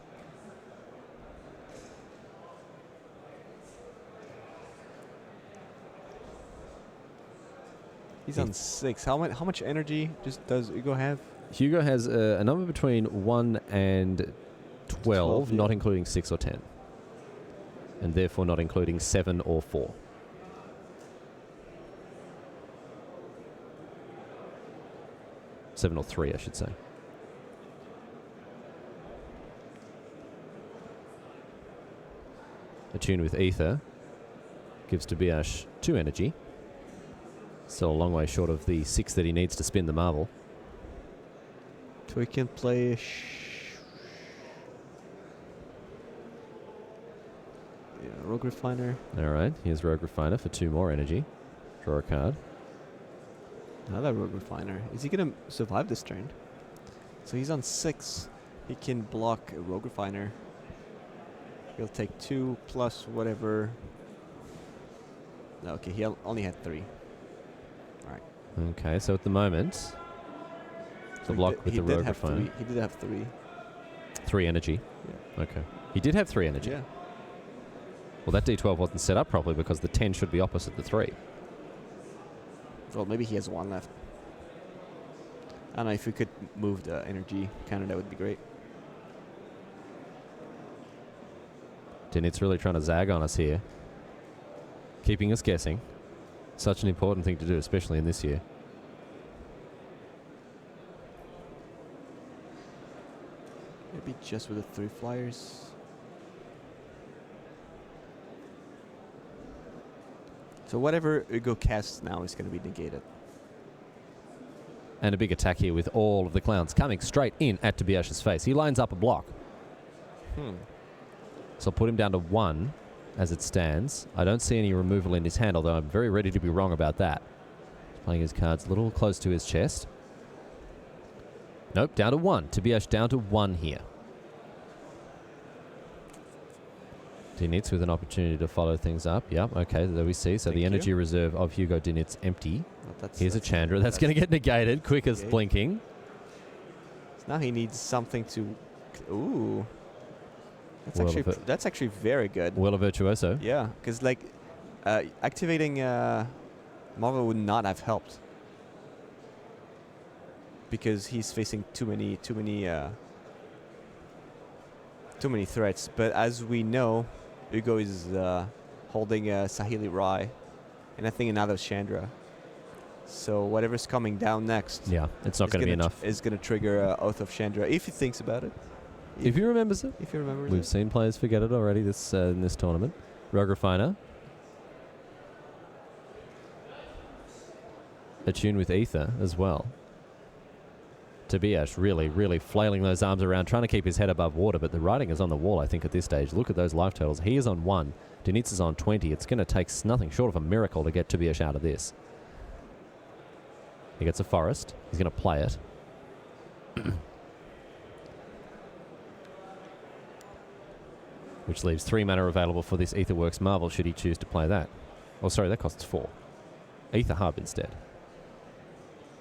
Speaker 2: He's on 6. How much energy does Hugo have?
Speaker 1: Hugo has a number between 1 and 12,
Speaker 2: yeah.
Speaker 1: not including 6 or 10. And therefore not including 7 or 4. Seven or 3, I should say. Attune with Ether gives Tobias 2 energy. Still a long way short of the 6 that he needs to spin the marble.
Speaker 2: So we can play Rogue Refiner.
Speaker 1: All right, here's Rogue Refiner for 2 more energy. Draw a card.
Speaker 2: Another Rogue Refiner. Is he going to survive this turn? So he's on 6. He can block a Rogue Refiner. He'll take 2 plus whatever. No, okay, he only had 3. All right.
Speaker 1: Okay, so at the moment, the block with the Rogue Refiner.
Speaker 2: He did have 3.
Speaker 1: 3 energy.
Speaker 2: Yeah.
Speaker 1: Okay. He did have 3 energy.
Speaker 2: Yeah.
Speaker 1: Well, that D12 wasn't set up properly because the 10 should be opposite the 3.
Speaker 2: Well, maybe he has 1 left. I don't know, if we could move the energy counter, that would be great.
Speaker 1: Dinitz really trying to zag on us here. Keeping us guessing. Such an important thing to do, especially in this year.
Speaker 2: Maybe just with the 3 flyers. So whatever Hugo casts now is going to be negated.
Speaker 1: And a big attack here with all of the clowns coming straight in at Tobias's face. He lines up a block. So I'll put him down to 1 as it stands. I don't see any removal in his hand, although I'm very ready to be wrong about that. He's playing his cards a little close to his chest. Nope, down to 1. Tobias down to 1 here. Dinitz with an opportunity to follow things up. Yep, okay, there we see. So the energy reserve of Hugo Dinitz empty. Here's a Chandra. That's going to get negated quick as blinking.
Speaker 2: So now he needs something to... Ooh. That's actually very good.
Speaker 1: Whirl of Virtuoso.
Speaker 2: Yeah, because like activating Marvel would not have helped because he's facing too many threats. But as we know, Hugo is holding Sahili Rai, and I think another Chandra. So whatever's coming down next,
Speaker 1: Yeah, it's not going to be enough.
Speaker 2: Is going to trigger Oath of Chandra if he thinks about it.
Speaker 1: If he remembers it.
Speaker 2: If he remembers
Speaker 1: We've
Speaker 2: it.
Speaker 1: seen players forget it already in this tournament. Rografiner. Attuned with Ether as well. Tobias really flailing those arms around, trying to keep his head above water, but the writing is on the wall, I think, at this stage. Look at those life totals. He is on 1. Denitz is on 20. It's going to take nothing short of a miracle to get Tobias out of this. He gets a forest. He's going to play it. Which leaves 3 mana available for this Aetherworks Marvel should he choose to play that. Oh, sorry, that costs 4. Aether Hub instead.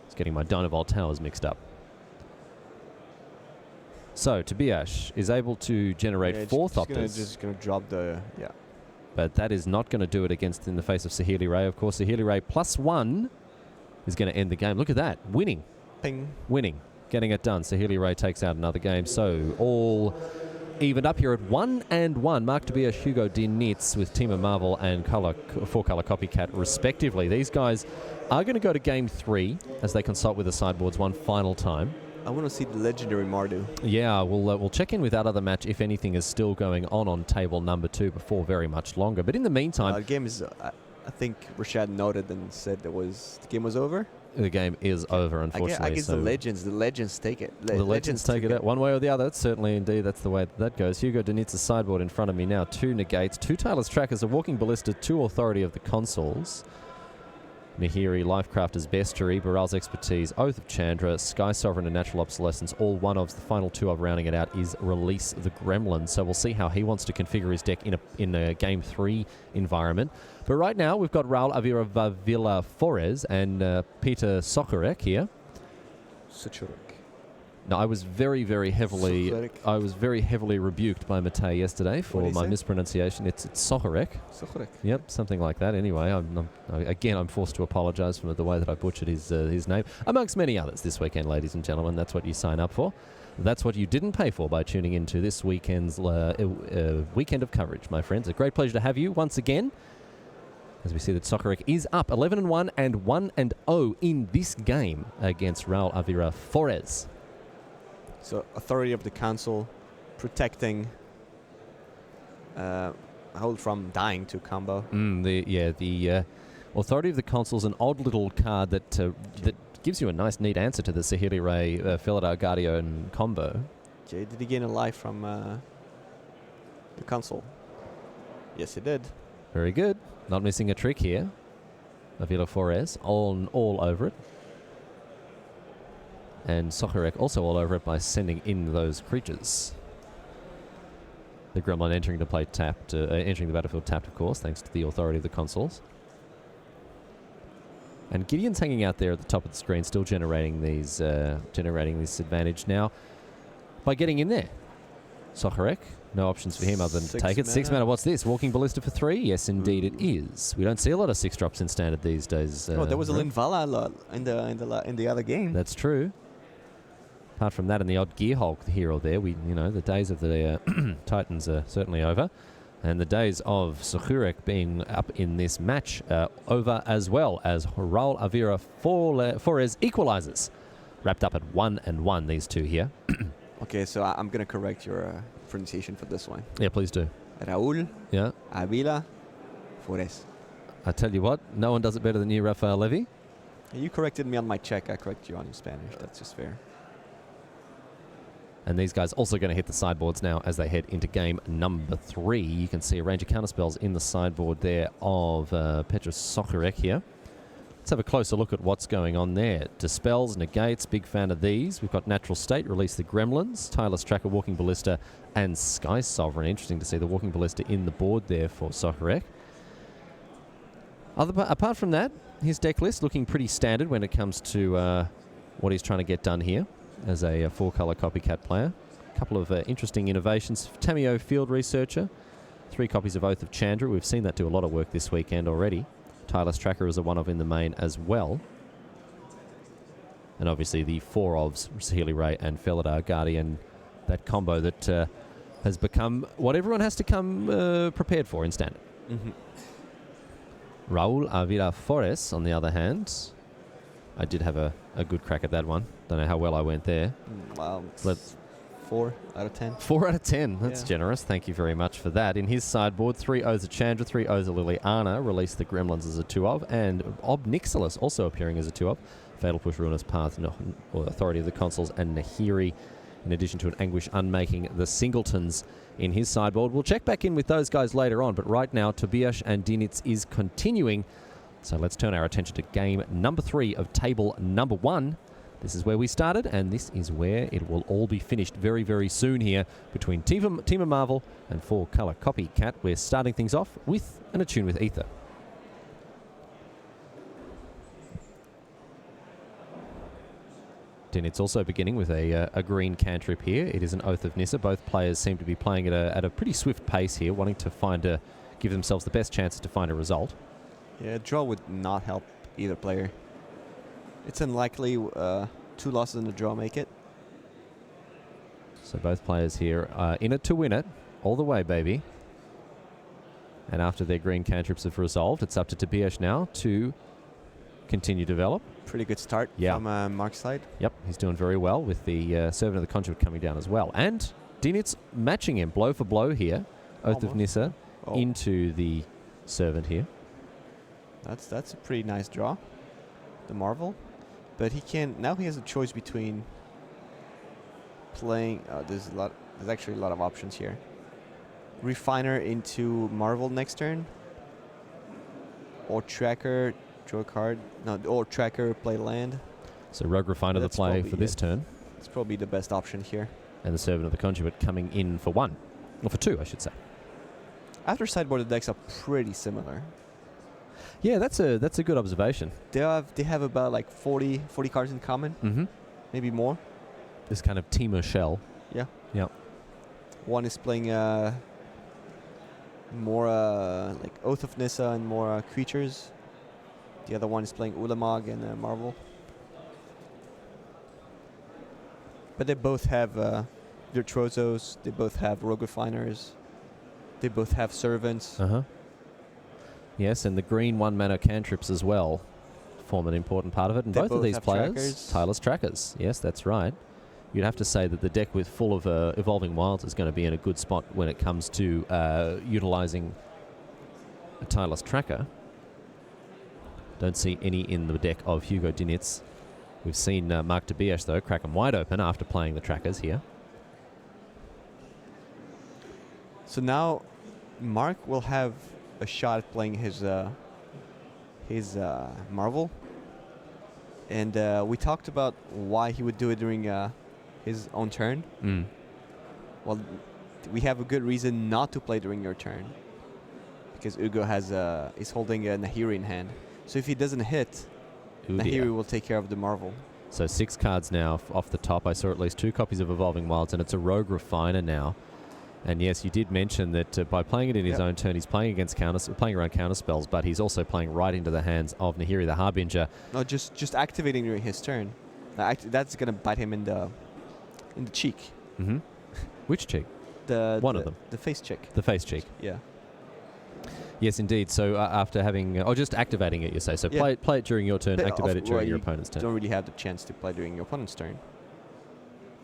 Speaker 1: It's getting my Dynavolt Towers mixed up. So, Tobias is able to generate 4 Thopters.
Speaker 2: Just going to drop the... Yeah.
Speaker 1: But that is not going to do it in the face of Saheeli Ray. Of course, Saheeli Ray +1 is going to end the game. Look at that. Winning.
Speaker 2: Ping.
Speaker 1: Winning. Getting it done. Saheeli Ray takes out another game. So, all evened up here at 1-1. Mark Tobias, Hugo Denitz with Team of Marvel and 4-color Copycat, respectively. These guys are going to go to game 3 as they consult with the sideboards one final time.
Speaker 2: I want to see the legendary Mardu.
Speaker 1: Yeah, we'll check in with that other match if anything is still going on table number 2 before very much longer. But in the meantime,
Speaker 2: the game is. I think Rashad noted and said the game was over.
Speaker 1: The game is over, unfortunately.
Speaker 2: I guess
Speaker 1: so
Speaker 2: the legends take it.
Speaker 1: The legends take it out one way or the other. Certainly, indeed, that's the way that goes. Hugo Denitz's sideboard in front of me now. 2 negates, 2 Tireless Trackers, a Walking Ballista, 2 Authority of the Consuls. Nahiri, Lifecrafter's Bestiary, Baral's Expertise, Oath of Chandra, Sky Sovereign and Natural Obsolescence. All one of the final 2 of rounding it out is Release the Gremlin. So we'll see how he wants to configure his deck in a Game 3 environment. But right now we've got Raul Avila Vavila Forez and Peter Sokorek here.
Speaker 2: Sokorek.
Speaker 1: Now, I was very heavily rebuked by Matej yesterday for my mispronunciation. It's Sokorek.
Speaker 2: Sokorek.
Speaker 1: Yep, something like that. Anyway, I'm forced to apologise for the way that I butchered his name, amongst many others this weekend, ladies and gentlemen. That's what you sign up for. That's what you didn't pay for by tuning into this weekend's weekend of coverage, my friends. A great pleasure to have you once again. As we see that Sokorek is up 11-1 and 1-0 in this game against Raul Avila Forez.
Speaker 2: So, Authority of the Council, protecting hold from dying to combo.
Speaker 1: The Authority of the Consul is an odd little card that gives you a nice, neat answer to the Saheeli Ray Felidar Guardian combo.
Speaker 2: Okay, did he gain a life from the Consul? Yes, he did.
Speaker 1: Very good. Not missing a trick here. Avila Forez all over it. And Sokorek also all over it by sending in those creatures. The Gremlin entering the battlefield tapped, of course, thanks to the Authority of the Consuls. And Gideon's hanging out there at the top of the screen, still generating this advantage now by getting in there. Sokorek, no options for him other than to take it. 6 mana. What's this? Walking Ballista for 3? Yes, indeed it is. We don't see a lot of 6-drops in standard these days.
Speaker 2: There was a Linvala a lot in the other game.
Speaker 1: That's true. Apart from that and the odd Gear Hulk here or there, the days of the Titans are certainly over. And the days of Sokorek being up in this match over as well, as Raul Avila Forez equalizes. Wrapped up at 1-1, these two here.
Speaker 2: Okay, so I'm going to correct your pronunciation for this one.
Speaker 1: Yeah, please do.
Speaker 2: Raul Avila Forez.
Speaker 1: I tell you what, no one does it better than you, Rafael Levy.
Speaker 2: You corrected me on my Czech, I correct you on your Spanish. That's just fair.
Speaker 1: And these guys also going to hit the sideboards now as they head into game number 3. You can see a range of counterspells in the sideboard there of Petra Sokorek here. Let's have a closer look at what's going on there. Dispels, negates, big fan of these. We've got Natural State, Release the Gremlins, Tireless Tracker, Walking Ballista, and Sky Sovereign. Interesting to see the Walking Ballista in the board there for Sokorek. Apart from that, his deck list looking pretty standard when it comes to what he's trying to get done here as a 4-color Copycat player. A couple of interesting innovations. Tamio Field Researcher, 3 copies of Oath of Chandra. We've seen that do a lot of work this weekend already. Tireless Tracker is a one-of in the main as well. And obviously the 4 ofs, Saheeli Ray and Felidar Guardian, that combo that has become what everyone has to come prepared for in standard.
Speaker 2: Mm-hmm.
Speaker 1: Raul Avila Forez, on the other hand, I did have a good crack at that one. Don't know how well I went there.
Speaker 2: Well,
Speaker 1: Let's
Speaker 2: 4 out of 10.
Speaker 1: 4 out of 10. That's
Speaker 2: Yeah.
Speaker 1: generous. Thank you very much for that. In his sideboard, 3 Oza Chandra, 3 Oza Liliana, release the Gremlins as a 2 of, and Ob Nixilis also appearing as a 2 of. Fatal Push, Ruinous Path, or Authority of the Consuls, and Nahiri, in addition to an Anguish Unmaking the Singletons in his sideboard. We'll check back in with those guys later on, but right now, Tobias and Dinitz is continuing. So let's turn our attention to game number 3 of table number 1. This is where we started, and this is where it will all be finished very, very soon here between Team of Marvel and 4-Color Copycat. We're starting things off with an Attune with Ether. Dinitz also beginning with a green cantrip here. It is an Oath of Nissa. Both players seem to be playing at a pretty swift pace here, wanting to give themselves the best chances to find a result.
Speaker 2: Yeah, draw would not help either player. It's unlikely 2 losses in the draw make it.
Speaker 1: So both players here are in it to win it, all the way, baby. And after their green cantrips have resolved, it's up to Tobias now to continue to develop.
Speaker 2: Pretty good start from Mark's side.
Speaker 1: Yep, he's doing very well with the Servant of the Conduit coming down as well. And Dinitz matching him blow for blow here. Oath of Nissa into the Servant here.
Speaker 2: That's a pretty nice draw, the Marvel. But he has a choice between playing, there's actually a lot of options here. Refiner into Marvel next turn. Or Tracker, draw a card. No, or Tracker, play land.
Speaker 1: So Rogue Refiner the play for this turn.
Speaker 2: It's probably the best option here.
Speaker 1: And the Servant of the Conduit coming in for 1. Or for 2, I should say.
Speaker 2: After sideboard, the decks are pretty similar.
Speaker 1: Yeah, that's a good observation.
Speaker 2: They have about like 40 cards in common.
Speaker 1: Mm-hmm.
Speaker 2: Maybe more.
Speaker 1: This kind of teamer shell.
Speaker 2: Yeah.
Speaker 1: Yep.
Speaker 2: One is playing more like Oath of Nissa and more creatures. The other one is playing Ulamog and Marvel. But they both have Virtuosos. They both have Rogue Refiners. They both have Servants.
Speaker 1: Uh-huh. Yes, and the green 1-mana cantrips as well form an important part of it. And both of these players, tireless trackers. Yes, that's right. You'd have to say that the deck with full of Evolving Wilds is going to be in a good spot when it comes to utilizing a tireless tracker. Don't see any in the deck of Hugo Dinitz. We've seen Mark Tobias, though, crack them wide open after playing the trackers here.
Speaker 2: So now Mark will have a shot at playing his Marvel. And we talked about why he would do it during his own turn.
Speaker 1: Mm.
Speaker 2: Well, we have a good reason not to play during your turn. Because Ugo is holding a Nahiri in hand. So if he doesn't hit, Nahiri will take care of the Marvel.
Speaker 1: So 6 cards now off the top. I saw at least 2 copies of Evolving Wilds, and it's a Rogue Refiner now. And yes, you did mention that by playing it in his own turn, he's playing around counter spells, but he's also playing right into the hands of Nahiri the Harbinger.
Speaker 2: No, just activating during his turn. That's gonna bite him in the cheek.
Speaker 1: Mm-hmm. Which cheek? One of them.
Speaker 2: The face cheek.
Speaker 1: The face cheek.
Speaker 2: Yeah.
Speaker 1: Yes, indeed. So after having, just activating it, you say. So play it during your turn, activate it during your opponent's turn.
Speaker 2: You don't really have the chance to play during your opponent's turn.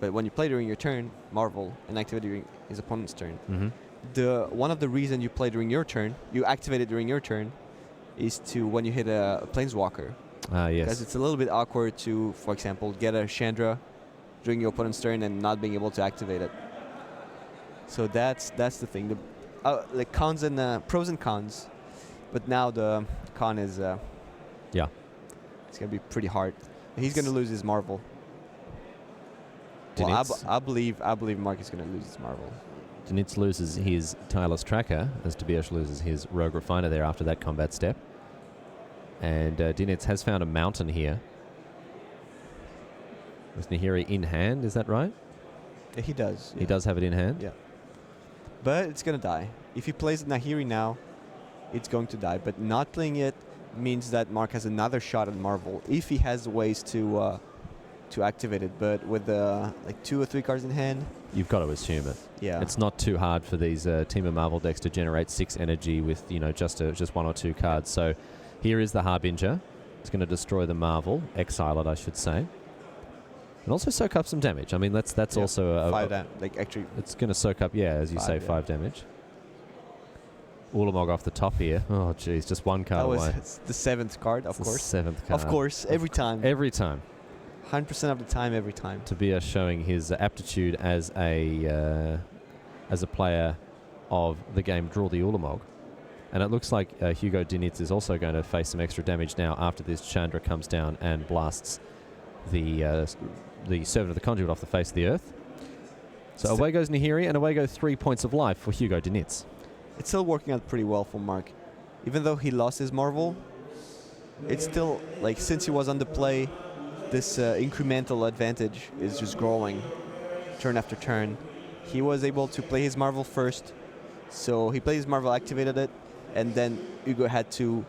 Speaker 2: But when you play during your turn, Marvel, and activate during his opponent's turn, one of the reasons you play during your turn, you activate it during your turn, is to when you hit a Planeswalker.
Speaker 1: Ah, yes.
Speaker 2: Because it's a little bit awkward to, for example, get a Chandra during your opponent's turn and not being able to activate it. So that's the thing. Like cons and pros and cons, but now the con is it's gonna be pretty hard. He's gonna lose his Marvel. Well, I believe Mark is gonna lose his Marvel.
Speaker 1: Dinitz loses his Tireless Tracker as Tobias loses his Rogue Refiner there after that combat step. And Dinitz has found a mountain here with Nahiri in hand. Is that right?
Speaker 2: Yeah, he does.
Speaker 1: He does have it in hand.
Speaker 2: Yeah. But it's going to die. If he plays Nahiri now, it's going to die. But not playing it means that Mark has another shot at Marvel if he has ways to activate it. But with like 2 or 3 cards in hand,
Speaker 1: you've got to assume it.
Speaker 2: Yeah.
Speaker 1: It's not too hard for these Team of Marvel decks to generate 6 energy with just 1 or 2 cards. So here is the Harbinger. It's going to destroy the Marvel, exile it, I should say, and also soak up some damage. I mean, that's also a
Speaker 2: 5 like actually.
Speaker 1: it's going to soak up, as you say, 5 damage. Ulamog off the top here. Oh, jeez, just one card away.
Speaker 2: It's the 7th card, of course.
Speaker 1: 7th card.
Speaker 2: Of course, every time.
Speaker 1: Every time.
Speaker 2: 100% of the time, every time.
Speaker 1: Tobias showing his aptitude as a player of the game Draw the Ulamog. And it looks like Hugo Dinitz is also going to face some extra damage now after this Chandra comes down and blasts the Servant of the Conduit off the face of the earth. So away goes Nahiri, and away go 3 points of life for Hugo Dinitz.
Speaker 2: It's still working out pretty well for Mark. Even though he lost his Marvel, it's still, like, since he was on the play, this incremental advantage is just growing turn after turn. He was able to play his Marvel first, so he played his Marvel, activated it, and then Hugo had to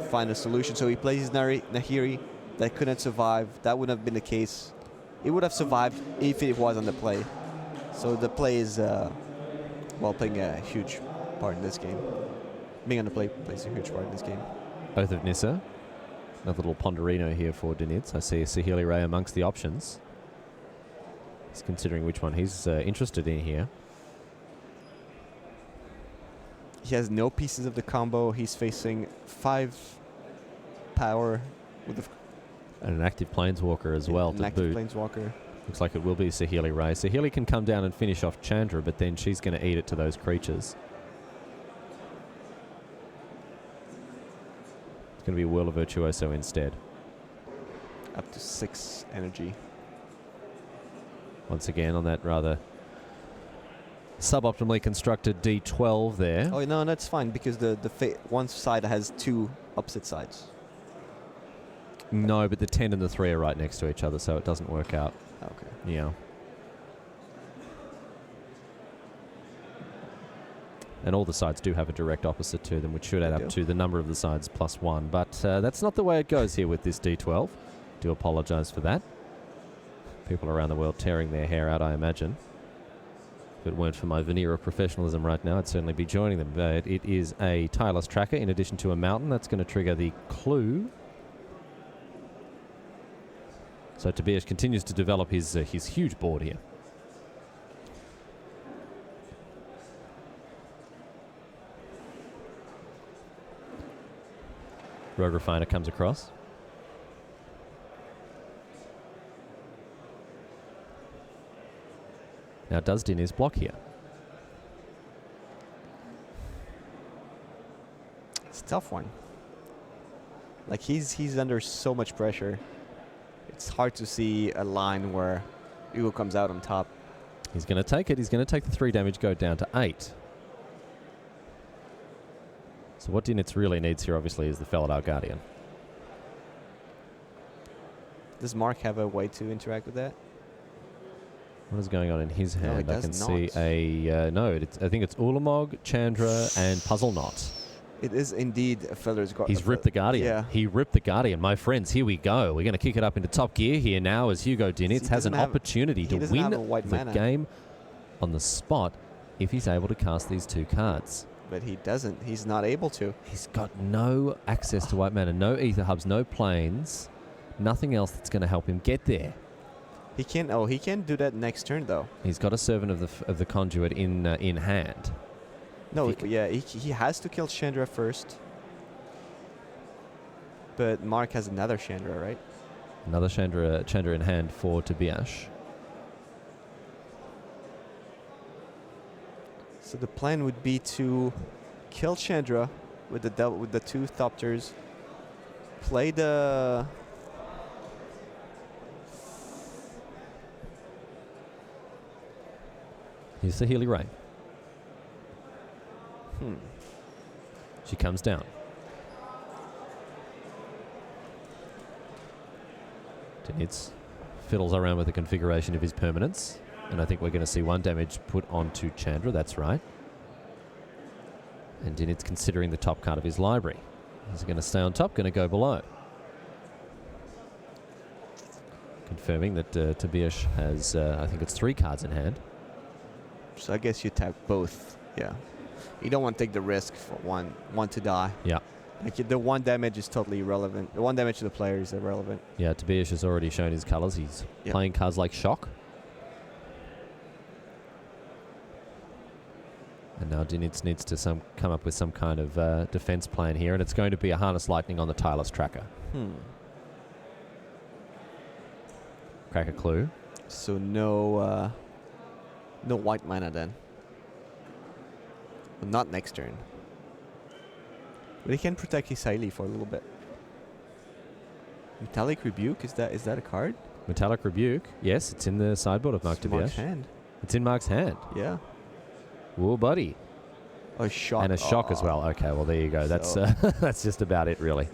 Speaker 2: find a solution. So he played his Nahiri, that couldn't survive. That wouldn't have been the case. It would have survived if it was on the play. So the play is, playing a huge part in this game. Being on the play plays a huge part in this game.
Speaker 1: Oath of Nissa. Another little Ponderino here for Dinitz. I see Sahili Ray amongst the options. He's considering which one he's interested in here.
Speaker 2: He has no pieces of the combo. He's facing 5 power with
Speaker 1: and an active Planeswalker as well to
Speaker 2: active
Speaker 1: boot.
Speaker 2: Planeswalker.
Speaker 1: Looks like it will be Sahili Ray. Sahili can come down and finish off Chandra, but then she's going to eat it to those creatures. It's going to be Whirl of Virtuoso instead.
Speaker 2: Up to 6 energy.
Speaker 1: Once again on that rather suboptimally constructed D12 there.
Speaker 2: Oh no, that's fine because the one side has 2 opposite sides.
Speaker 1: No, but the 10 and the 3 are right next to each other, so it doesn't work out.
Speaker 2: Okay.
Speaker 1: Yeah. And all the sides do have a direct opposite to them, which should add up to the number of the sides plus 1. But that's not the way it goes here with this D12. Do apologise for that. People around the world tearing their hair out, I imagine. If it weren't for my veneer of professionalism right now, I'd certainly be joining them. But it is a tireless tracker in addition to a mountain. That's going to trigger the clue. So Tobias continues to develop his huge board here. Rogue Refiner comes across. Now does Dinniz block here?
Speaker 2: It's a tough one. Like he's under so much pressure. It's hard to see a line where Hugo comes out on top.
Speaker 1: He's going to take it. He's going to take the 3 damage, go down to 8. So what Dinitz really needs here, obviously, is the Felidar Guardian.
Speaker 2: Does Mark have a way to interact with that?
Speaker 1: What is going on in his hand?
Speaker 2: No,
Speaker 1: I can see a... no, I think it's Ulamog, Chandra, and Puzzle Knot.
Speaker 2: It is indeed a Felidar Guardian.
Speaker 1: He's ripped the Guardian.
Speaker 2: Yeah.
Speaker 1: He ripped the Guardian. My friends, here we go. We're going to kick it up into top gear here now as Hugo Dinitz has an opportunity to win the game on the spot if he's able to cast these 2 cards.
Speaker 2: But he doesn't. He's not able to.
Speaker 1: He's got no access to white mana, no ether hubs, no planes, nothing else that's going to help him get there.
Speaker 2: He can. Oh, he can do that next turn though.
Speaker 1: He's got a Servant of the Conduit in hand.
Speaker 2: No, he has to kill Chandra first. But Mark has another Chandra, right?
Speaker 1: Another Chandra in hand for Tobias.
Speaker 2: So the plan would be to kill Chandra with the 2 Thopters, play the...
Speaker 1: Here's the Healy Ray. She comes down. Dinitz fiddles around with the configuration of his permanents. And I think we're going to see 1 damage put onto Chandra. That's right. And Dinitz considering the top card of his library. Is he going to stay on top? Going to go below. Confirming that Tobias has, I think it's 3 cards in hand.
Speaker 2: So I guess you tap both. Yeah. You don't want to take the risk for one to die.
Speaker 1: Yeah.
Speaker 2: Like the one damage is totally irrelevant. The one damage to the player is irrelevant.
Speaker 1: Yeah, Tobias has already shown his colours. He's
Speaker 2: Yep.
Speaker 1: playing cards like Shock. And now Dinitz needs to come up with some kind of defense plan here, and it's going to be a Harness Lightning on the Tireless Tracker. Crack a clue.
Speaker 2: So no white mana then. Well, not next turn. But he can protect his Saili for a little bit. Metallic Rebuke, is that a card?
Speaker 1: Metallic Rebuke. Yes, it's in the sideboard of Mark
Speaker 2: It's Mark's
Speaker 1: Tobias.
Speaker 2: hand.
Speaker 1: It's in Mark's hand.
Speaker 2: Yeah.
Speaker 1: Whoa, buddy.
Speaker 2: A shock.
Speaker 1: And a shock as well. Okay, well, there you go. That's
Speaker 2: So-
Speaker 1: that's just about it, really.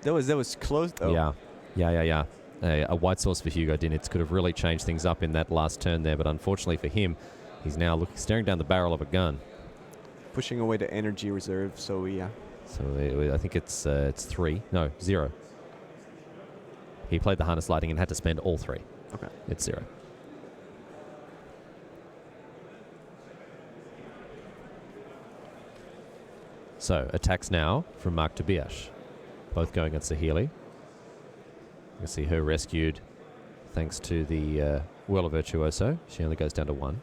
Speaker 2: That was close though.
Speaker 1: Yeah. A white source for Hugo Dinitz could have really changed things up in that last turn there, but unfortunately for him, he's now staring down the barrel of a gun.
Speaker 2: Pushing away the energy reserve, so yeah.
Speaker 1: So I think it's 0. He played the Harness Lightning and had to spend all 3.
Speaker 2: Okay.
Speaker 1: It's 0. So attacks now from Mark Tobias. Both going against the Healy. You can see her rescued thanks to the Whirl of Virtuoso. She only goes down to 1.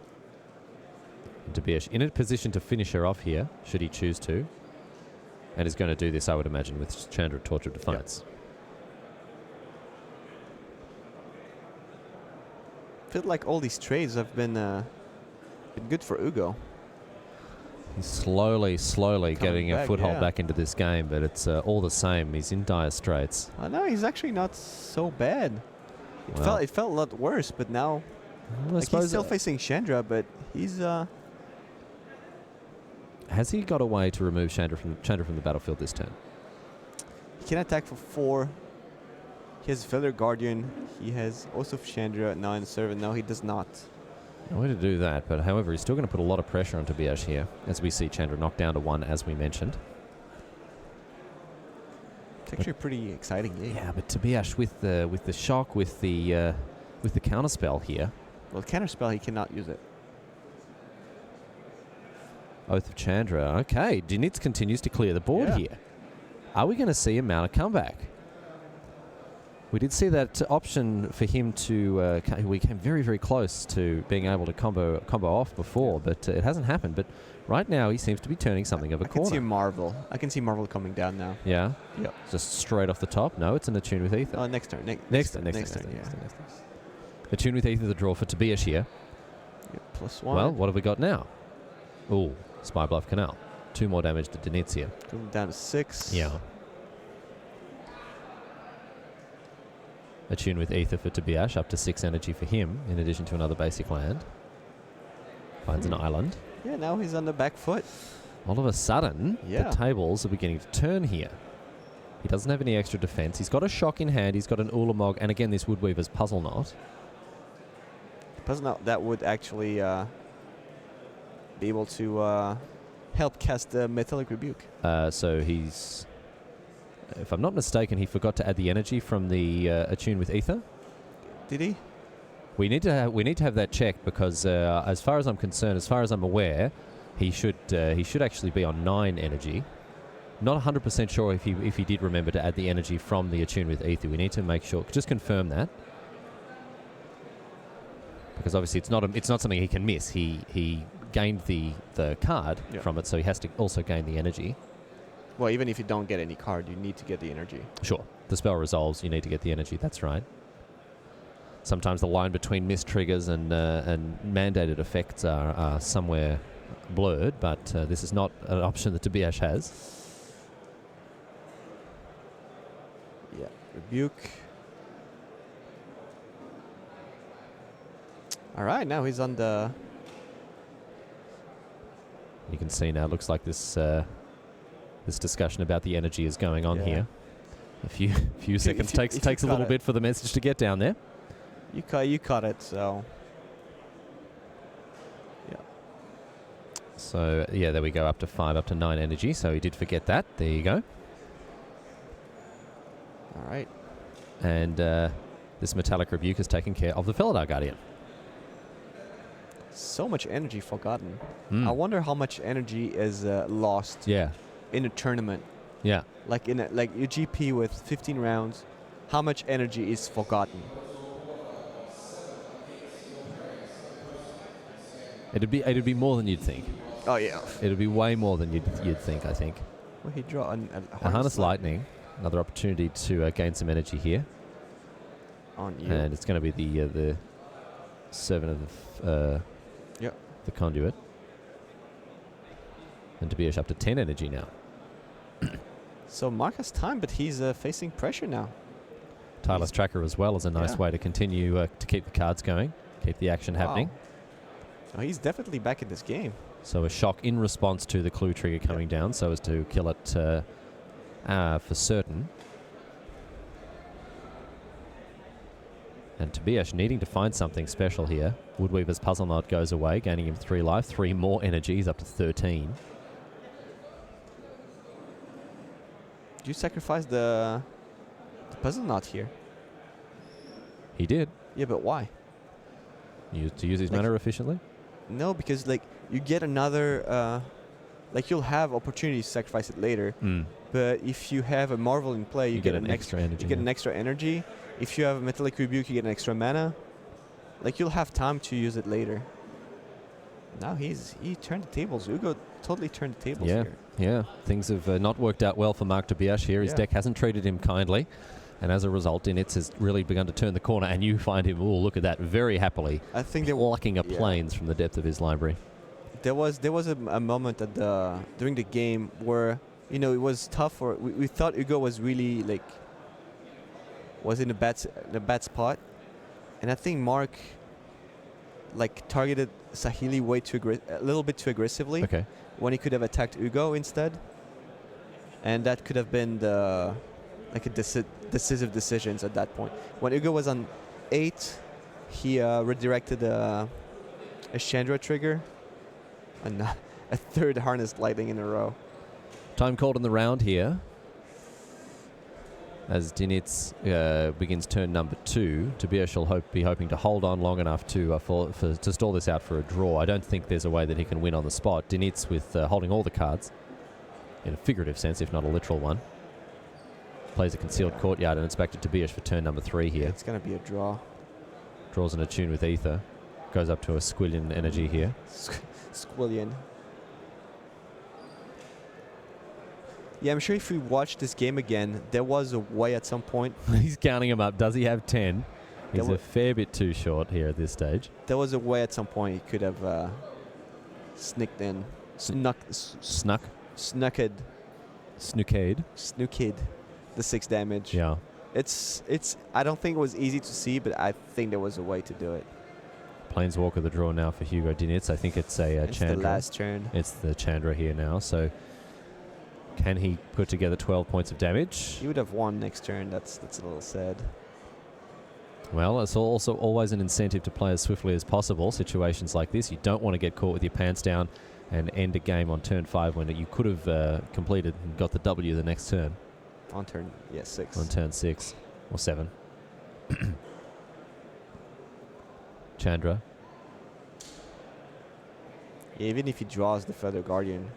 Speaker 1: And Tobias in a position to finish her off here, should he choose to. And is going to do this, I would imagine, with Chandra Torch of Defiance.
Speaker 2: I feel like all these trades have been good for Ugo.
Speaker 1: He's slowly
Speaker 2: Coming
Speaker 1: getting a
Speaker 2: back,
Speaker 1: foothold
Speaker 2: yeah.
Speaker 1: back into this game, but it's all the same. He's in dire straits.
Speaker 2: No, he's actually not so bad.
Speaker 1: Well.
Speaker 2: It felt a lot worse, but now
Speaker 1: I
Speaker 2: like
Speaker 1: suppose
Speaker 2: he's still facing Chandra, but he's
Speaker 1: has he got a way to remove Chandra from the battlefield this turn?
Speaker 2: he can attack for 4. He has Feather Guardian. He has also Chandra now in the servant. No, he does not.
Speaker 1: No way to do that, but however, he's still going to put a lot of pressure on Tobias here, as we see Chandra knocked down to 1, as we mentioned.
Speaker 2: It's actually a pretty exciting game.
Speaker 1: Yeah, but Tobias with the shock, with the counterspell here.
Speaker 2: Well, counterspell, he cannot use it.
Speaker 1: Oath of Chandra. Okay, Dinitz continues to clear the board
Speaker 2: Yeah.
Speaker 1: here. Are we going to see him mount a comeback? We did see that option for him to. We came very, very close to being able to combo off before, but it hasn't happened. But right now, he seems to be turning something of a
Speaker 2: I can see
Speaker 1: corner.
Speaker 2: Marvel. I can see Marvel coming down now.
Speaker 1: Yeah.
Speaker 2: Yep.
Speaker 1: Just straight off the top. No, it's an Attune with Ether.
Speaker 2: Oh, next turn.
Speaker 1: Next turn.
Speaker 2: Yeah.
Speaker 1: Attune with Ether, the draw for Tobias here.
Speaker 2: Yep, +1.
Speaker 1: Well, what have we got now? Ooh, Spy Bluff Canal. 2 more damage to Dinitz here.
Speaker 2: Going down to 6.
Speaker 1: Yeah. Attune with Ether for Tobias, up to 6 energy for him, in addition to another basic land. Finds an island.
Speaker 2: Yeah, now he's on the back foot.
Speaker 1: All of a sudden,
Speaker 2: Yeah.
Speaker 1: the tables are beginning to turn here. He doesn't have any extra defense. He's got a shock in hand. He's got an Ulamog, and again, this Woodweaver's Puzzle Knot.
Speaker 2: That would actually be able to help cast the Metallic Rebuke.
Speaker 1: So he's, if I'm not mistaken, he forgot to add the energy from the Attune with Ether.
Speaker 2: Did he?
Speaker 1: We need to have that checked because, as far as I'm concerned, as far as I'm aware, he should actually be on 9 energy. Not 100% sure if he did remember to add the energy from the Attune with Ether. We need to make sure, just confirm that, because obviously it's not something he can miss. He gained the card from it, so he has to also gain the energy.
Speaker 2: Well, even if you don't get any card, you need to get the energy.
Speaker 1: Sure, the spell resolves. You need to get the energy. That's right. Sometimes the line between missed triggers and mandated effects are somewhere blurred, but this is not an option that Tobias has.
Speaker 2: Yeah, Rebuke. All right, now he's on the...
Speaker 1: You can see now, it looks like this discussion about the energy is going on here. A few seconds takes a little bit for the message to get down there.
Speaker 2: You caught it, so... Yeah.
Speaker 1: So, yeah, there we go, up to 5, up to 9 energy. So he did forget that. There you go.
Speaker 2: All right.
Speaker 1: And this Metallic Rebuke has taken care of the Felidar Guardian.
Speaker 2: So much energy forgotten.
Speaker 1: Mm.
Speaker 2: I wonder how much energy is lost
Speaker 1: Yeah.
Speaker 2: in a tournament.
Speaker 1: Yeah.
Speaker 2: Like like your GP with 15 rounds, how much energy is forgotten?
Speaker 1: It'd be more than you'd think.
Speaker 2: Oh yeah.
Speaker 1: It'd be way more than you'd think, I think.
Speaker 2: Well, he draw
Speaker 1: A Harness Lightning, another opportunity to gain some energy here.
Speaker 2: on you.
Speaker 1: And it's going to be the 7 of the Conduit. And Tobias up to 10 energy now.
Speaker 2: So Mark has time, but he's facing pressure now.
Speaker 1: Tireless Tracker as well is a nice
Speaker 2: Yeah.
Speaker 1: way to continue to keep the cards going, keep the action happening.
Speaker 2: Oh, he's definitely back in this game.
Speaker 1: So a shock in response to the clue trigger coming down so as to kill it for certain. And Tobias needing to find something special here. Woodweaver's Puzzle Knot goes away, gaining him 3 life, 3 more energy. He's up to 13.
Speaker 2: Did you sacrifice the puzzle knot here?
Speaker 1: He did.
Speaker 2: Yeah, but why?
Speaker 1: To use his
Speaker 2: Like-
Speaker 1: mana efficiently?
Speaker 2: No, because like you get another, like you'll have opportunities to sacrifice it later. But if you have a Marvel in play, you
Speaker 1: get an extra energy.
Speaker 2: You get an extra energy. If you have a Metallic Rebuke, you get an extra mana. Like you'll have time to use it later. Now he turned the tables. Ugo totally turned the tables here.
Speaker 1: Yeah. Things have not worked out well for Mark Tobias here. His
Speaker 2: Yeah.
Speaker 1: deck hasn't treated him kindly. And as a result, Dinitz has really begun to turn the corner. And you find him, oh, look at that, very happily
Speaker 2: I think there
Speaker 1: plucking up planes from the depth of his library.
Speaker 2: there was a moment at during the game where it was tough. Or we thought Ugo was really was in a bad spot, and I think Mark targeted Saheeli way a little bit too aggressively.
Speaker 1: Okay.
Speaker 2: When he could have attacked Ugo instead, and that could have been a decisive decisions at that point. When Ugo was on 8, he redirected a Chandra trigger, and a third Harness Lightning in a row.
Speaker 1: Time called in the round here. As Dinitz begins turn number 2, Tobias will be hoping to hold on long enough to stall this out for a draw. I don't think there's a way that he can win on the spot. Dinitz with holding all the cards, in a figurative sense, if not a literal one. Plays a Concealed Courtyard, and it's back to Tobias for turn number 3 here.
Speaker 2: It's going to be a draw.
Speaker 1: Draws an Attune with Ether. Goes up to a Squillion energy here.
Speaker 2: Squillion. Yeah, I'm sure if we watch this game again, there was a way at some point.
Speaker 1: He's counting him up. Does he have 10? He's a fair bit too short here at this stage.
Speaker 2: There was a way at some point he could have snucked in.
Speaker 1: Snooked
Speaker 2: the 6 damage.
Speaker 1: Yeah.
Speaker 2: It's I don't think it was easy to see, but I think there was a way to do it.
Speaker 1: Planeswalker the draw now for Hugo Dinitz. I think it's a
Speaker 2: It's
Speaker 1: Chandra.
Speaker 2: the last turn.
Speaker 1: It's the Chandra here now. So can he put together 12 points of damage?
Speaker 2: He would have won next turn. That's a little sad.
Speaker 1: Well, it's also always an incentive to play as swiftly as possible. Situations like this, you don't want to get caught with your pants down and end a game on turn 5 when you could have completed and got the W the next turn.
Speaker 2: On turn, 6.
Speaker 1: On turn 6 or 7. Chandra.
Speaker 2: Yeah, even if he draws the Feather Guardian,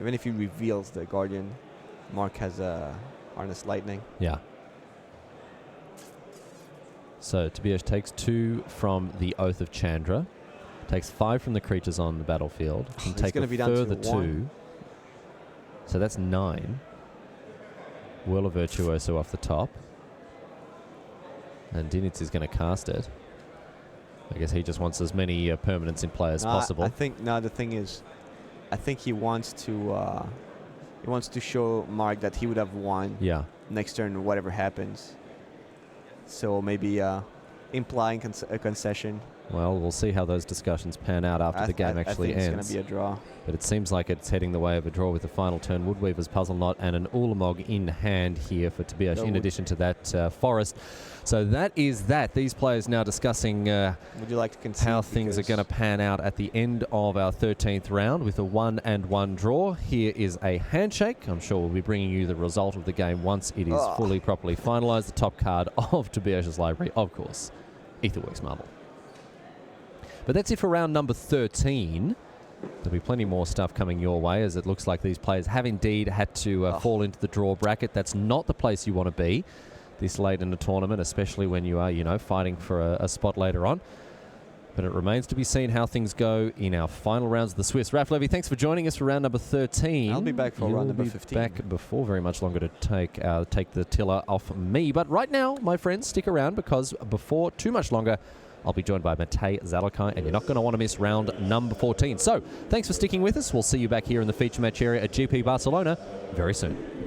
Speaker 2: even if he reveals the Guardian, Mark has a Harness Lightning.
Speaker 1: Yeah. So Tobias takes 2 from the Oath of Chandra. Takes 5 from the creatures on the battlefield. Can
Speaker 2: He's
Speaker 1: take
Speaker 2: gonna
Speaker 1: a
Speaker 2: be down to
Speaker 1: further 2.
Speaker 2: 1.
Speaker 1: So that's 9. Whirl of Virtuoso off the top. And Dinitz is going to cast it. I guess he just wants as many permanents in play as possible.
Speaker 2: I think the thing is, I think he wants to show Mark that he would have won.
Speaker 1: Yeah.
Speaker 2: Next turn, whatever happens. So maybe implying a concession.
Speaker 1: Well, we'll see how those discussions pan out after the game actually
Speaker 2: I think
Speaker 1: ends.
Speaker 2: It's going to be a draw.
Speaker 1: But it seems like it's heading the way of a draw with the final turn. Woodweaver's Puzzle Knot and an Ulamog in hand here for Tobias, in addition to that Forest. So that is that. These players now discussing
Speaker 2: Would you like to concede
Speaker 1: how things are going to pan out at the end of our 13th round with a 1-1 draw. Here is a handshake. I'm sure we'll be bringing you the result of the game once it is fully, properly finalised. The top card of Tobias's library, of course, Aetherworks Marble. But that's it for round number 13. There'll be plenty more stuff coming your way, as it looks like these players have indeed had to fall into the draw bracket. That's not the place you want to be this late in the tournament, especially when you are, fighting for a spot later on. But it remains to be seen how things go in our final rounds of the Swiss. Raf Levy, thanks for joining us for round number 13.
Speaker 2: I'll be back for round number 15.
Speaker 1: Back before very much longer to take the tiller off me. But right now, my friends, stick around, because before too much longer, I'll be joined by Matej Zalakai, and you're not going to want to miss round number 14. So thanks for sticking with us. We'll see you back here in the feature match area at GP Barcelona very soon.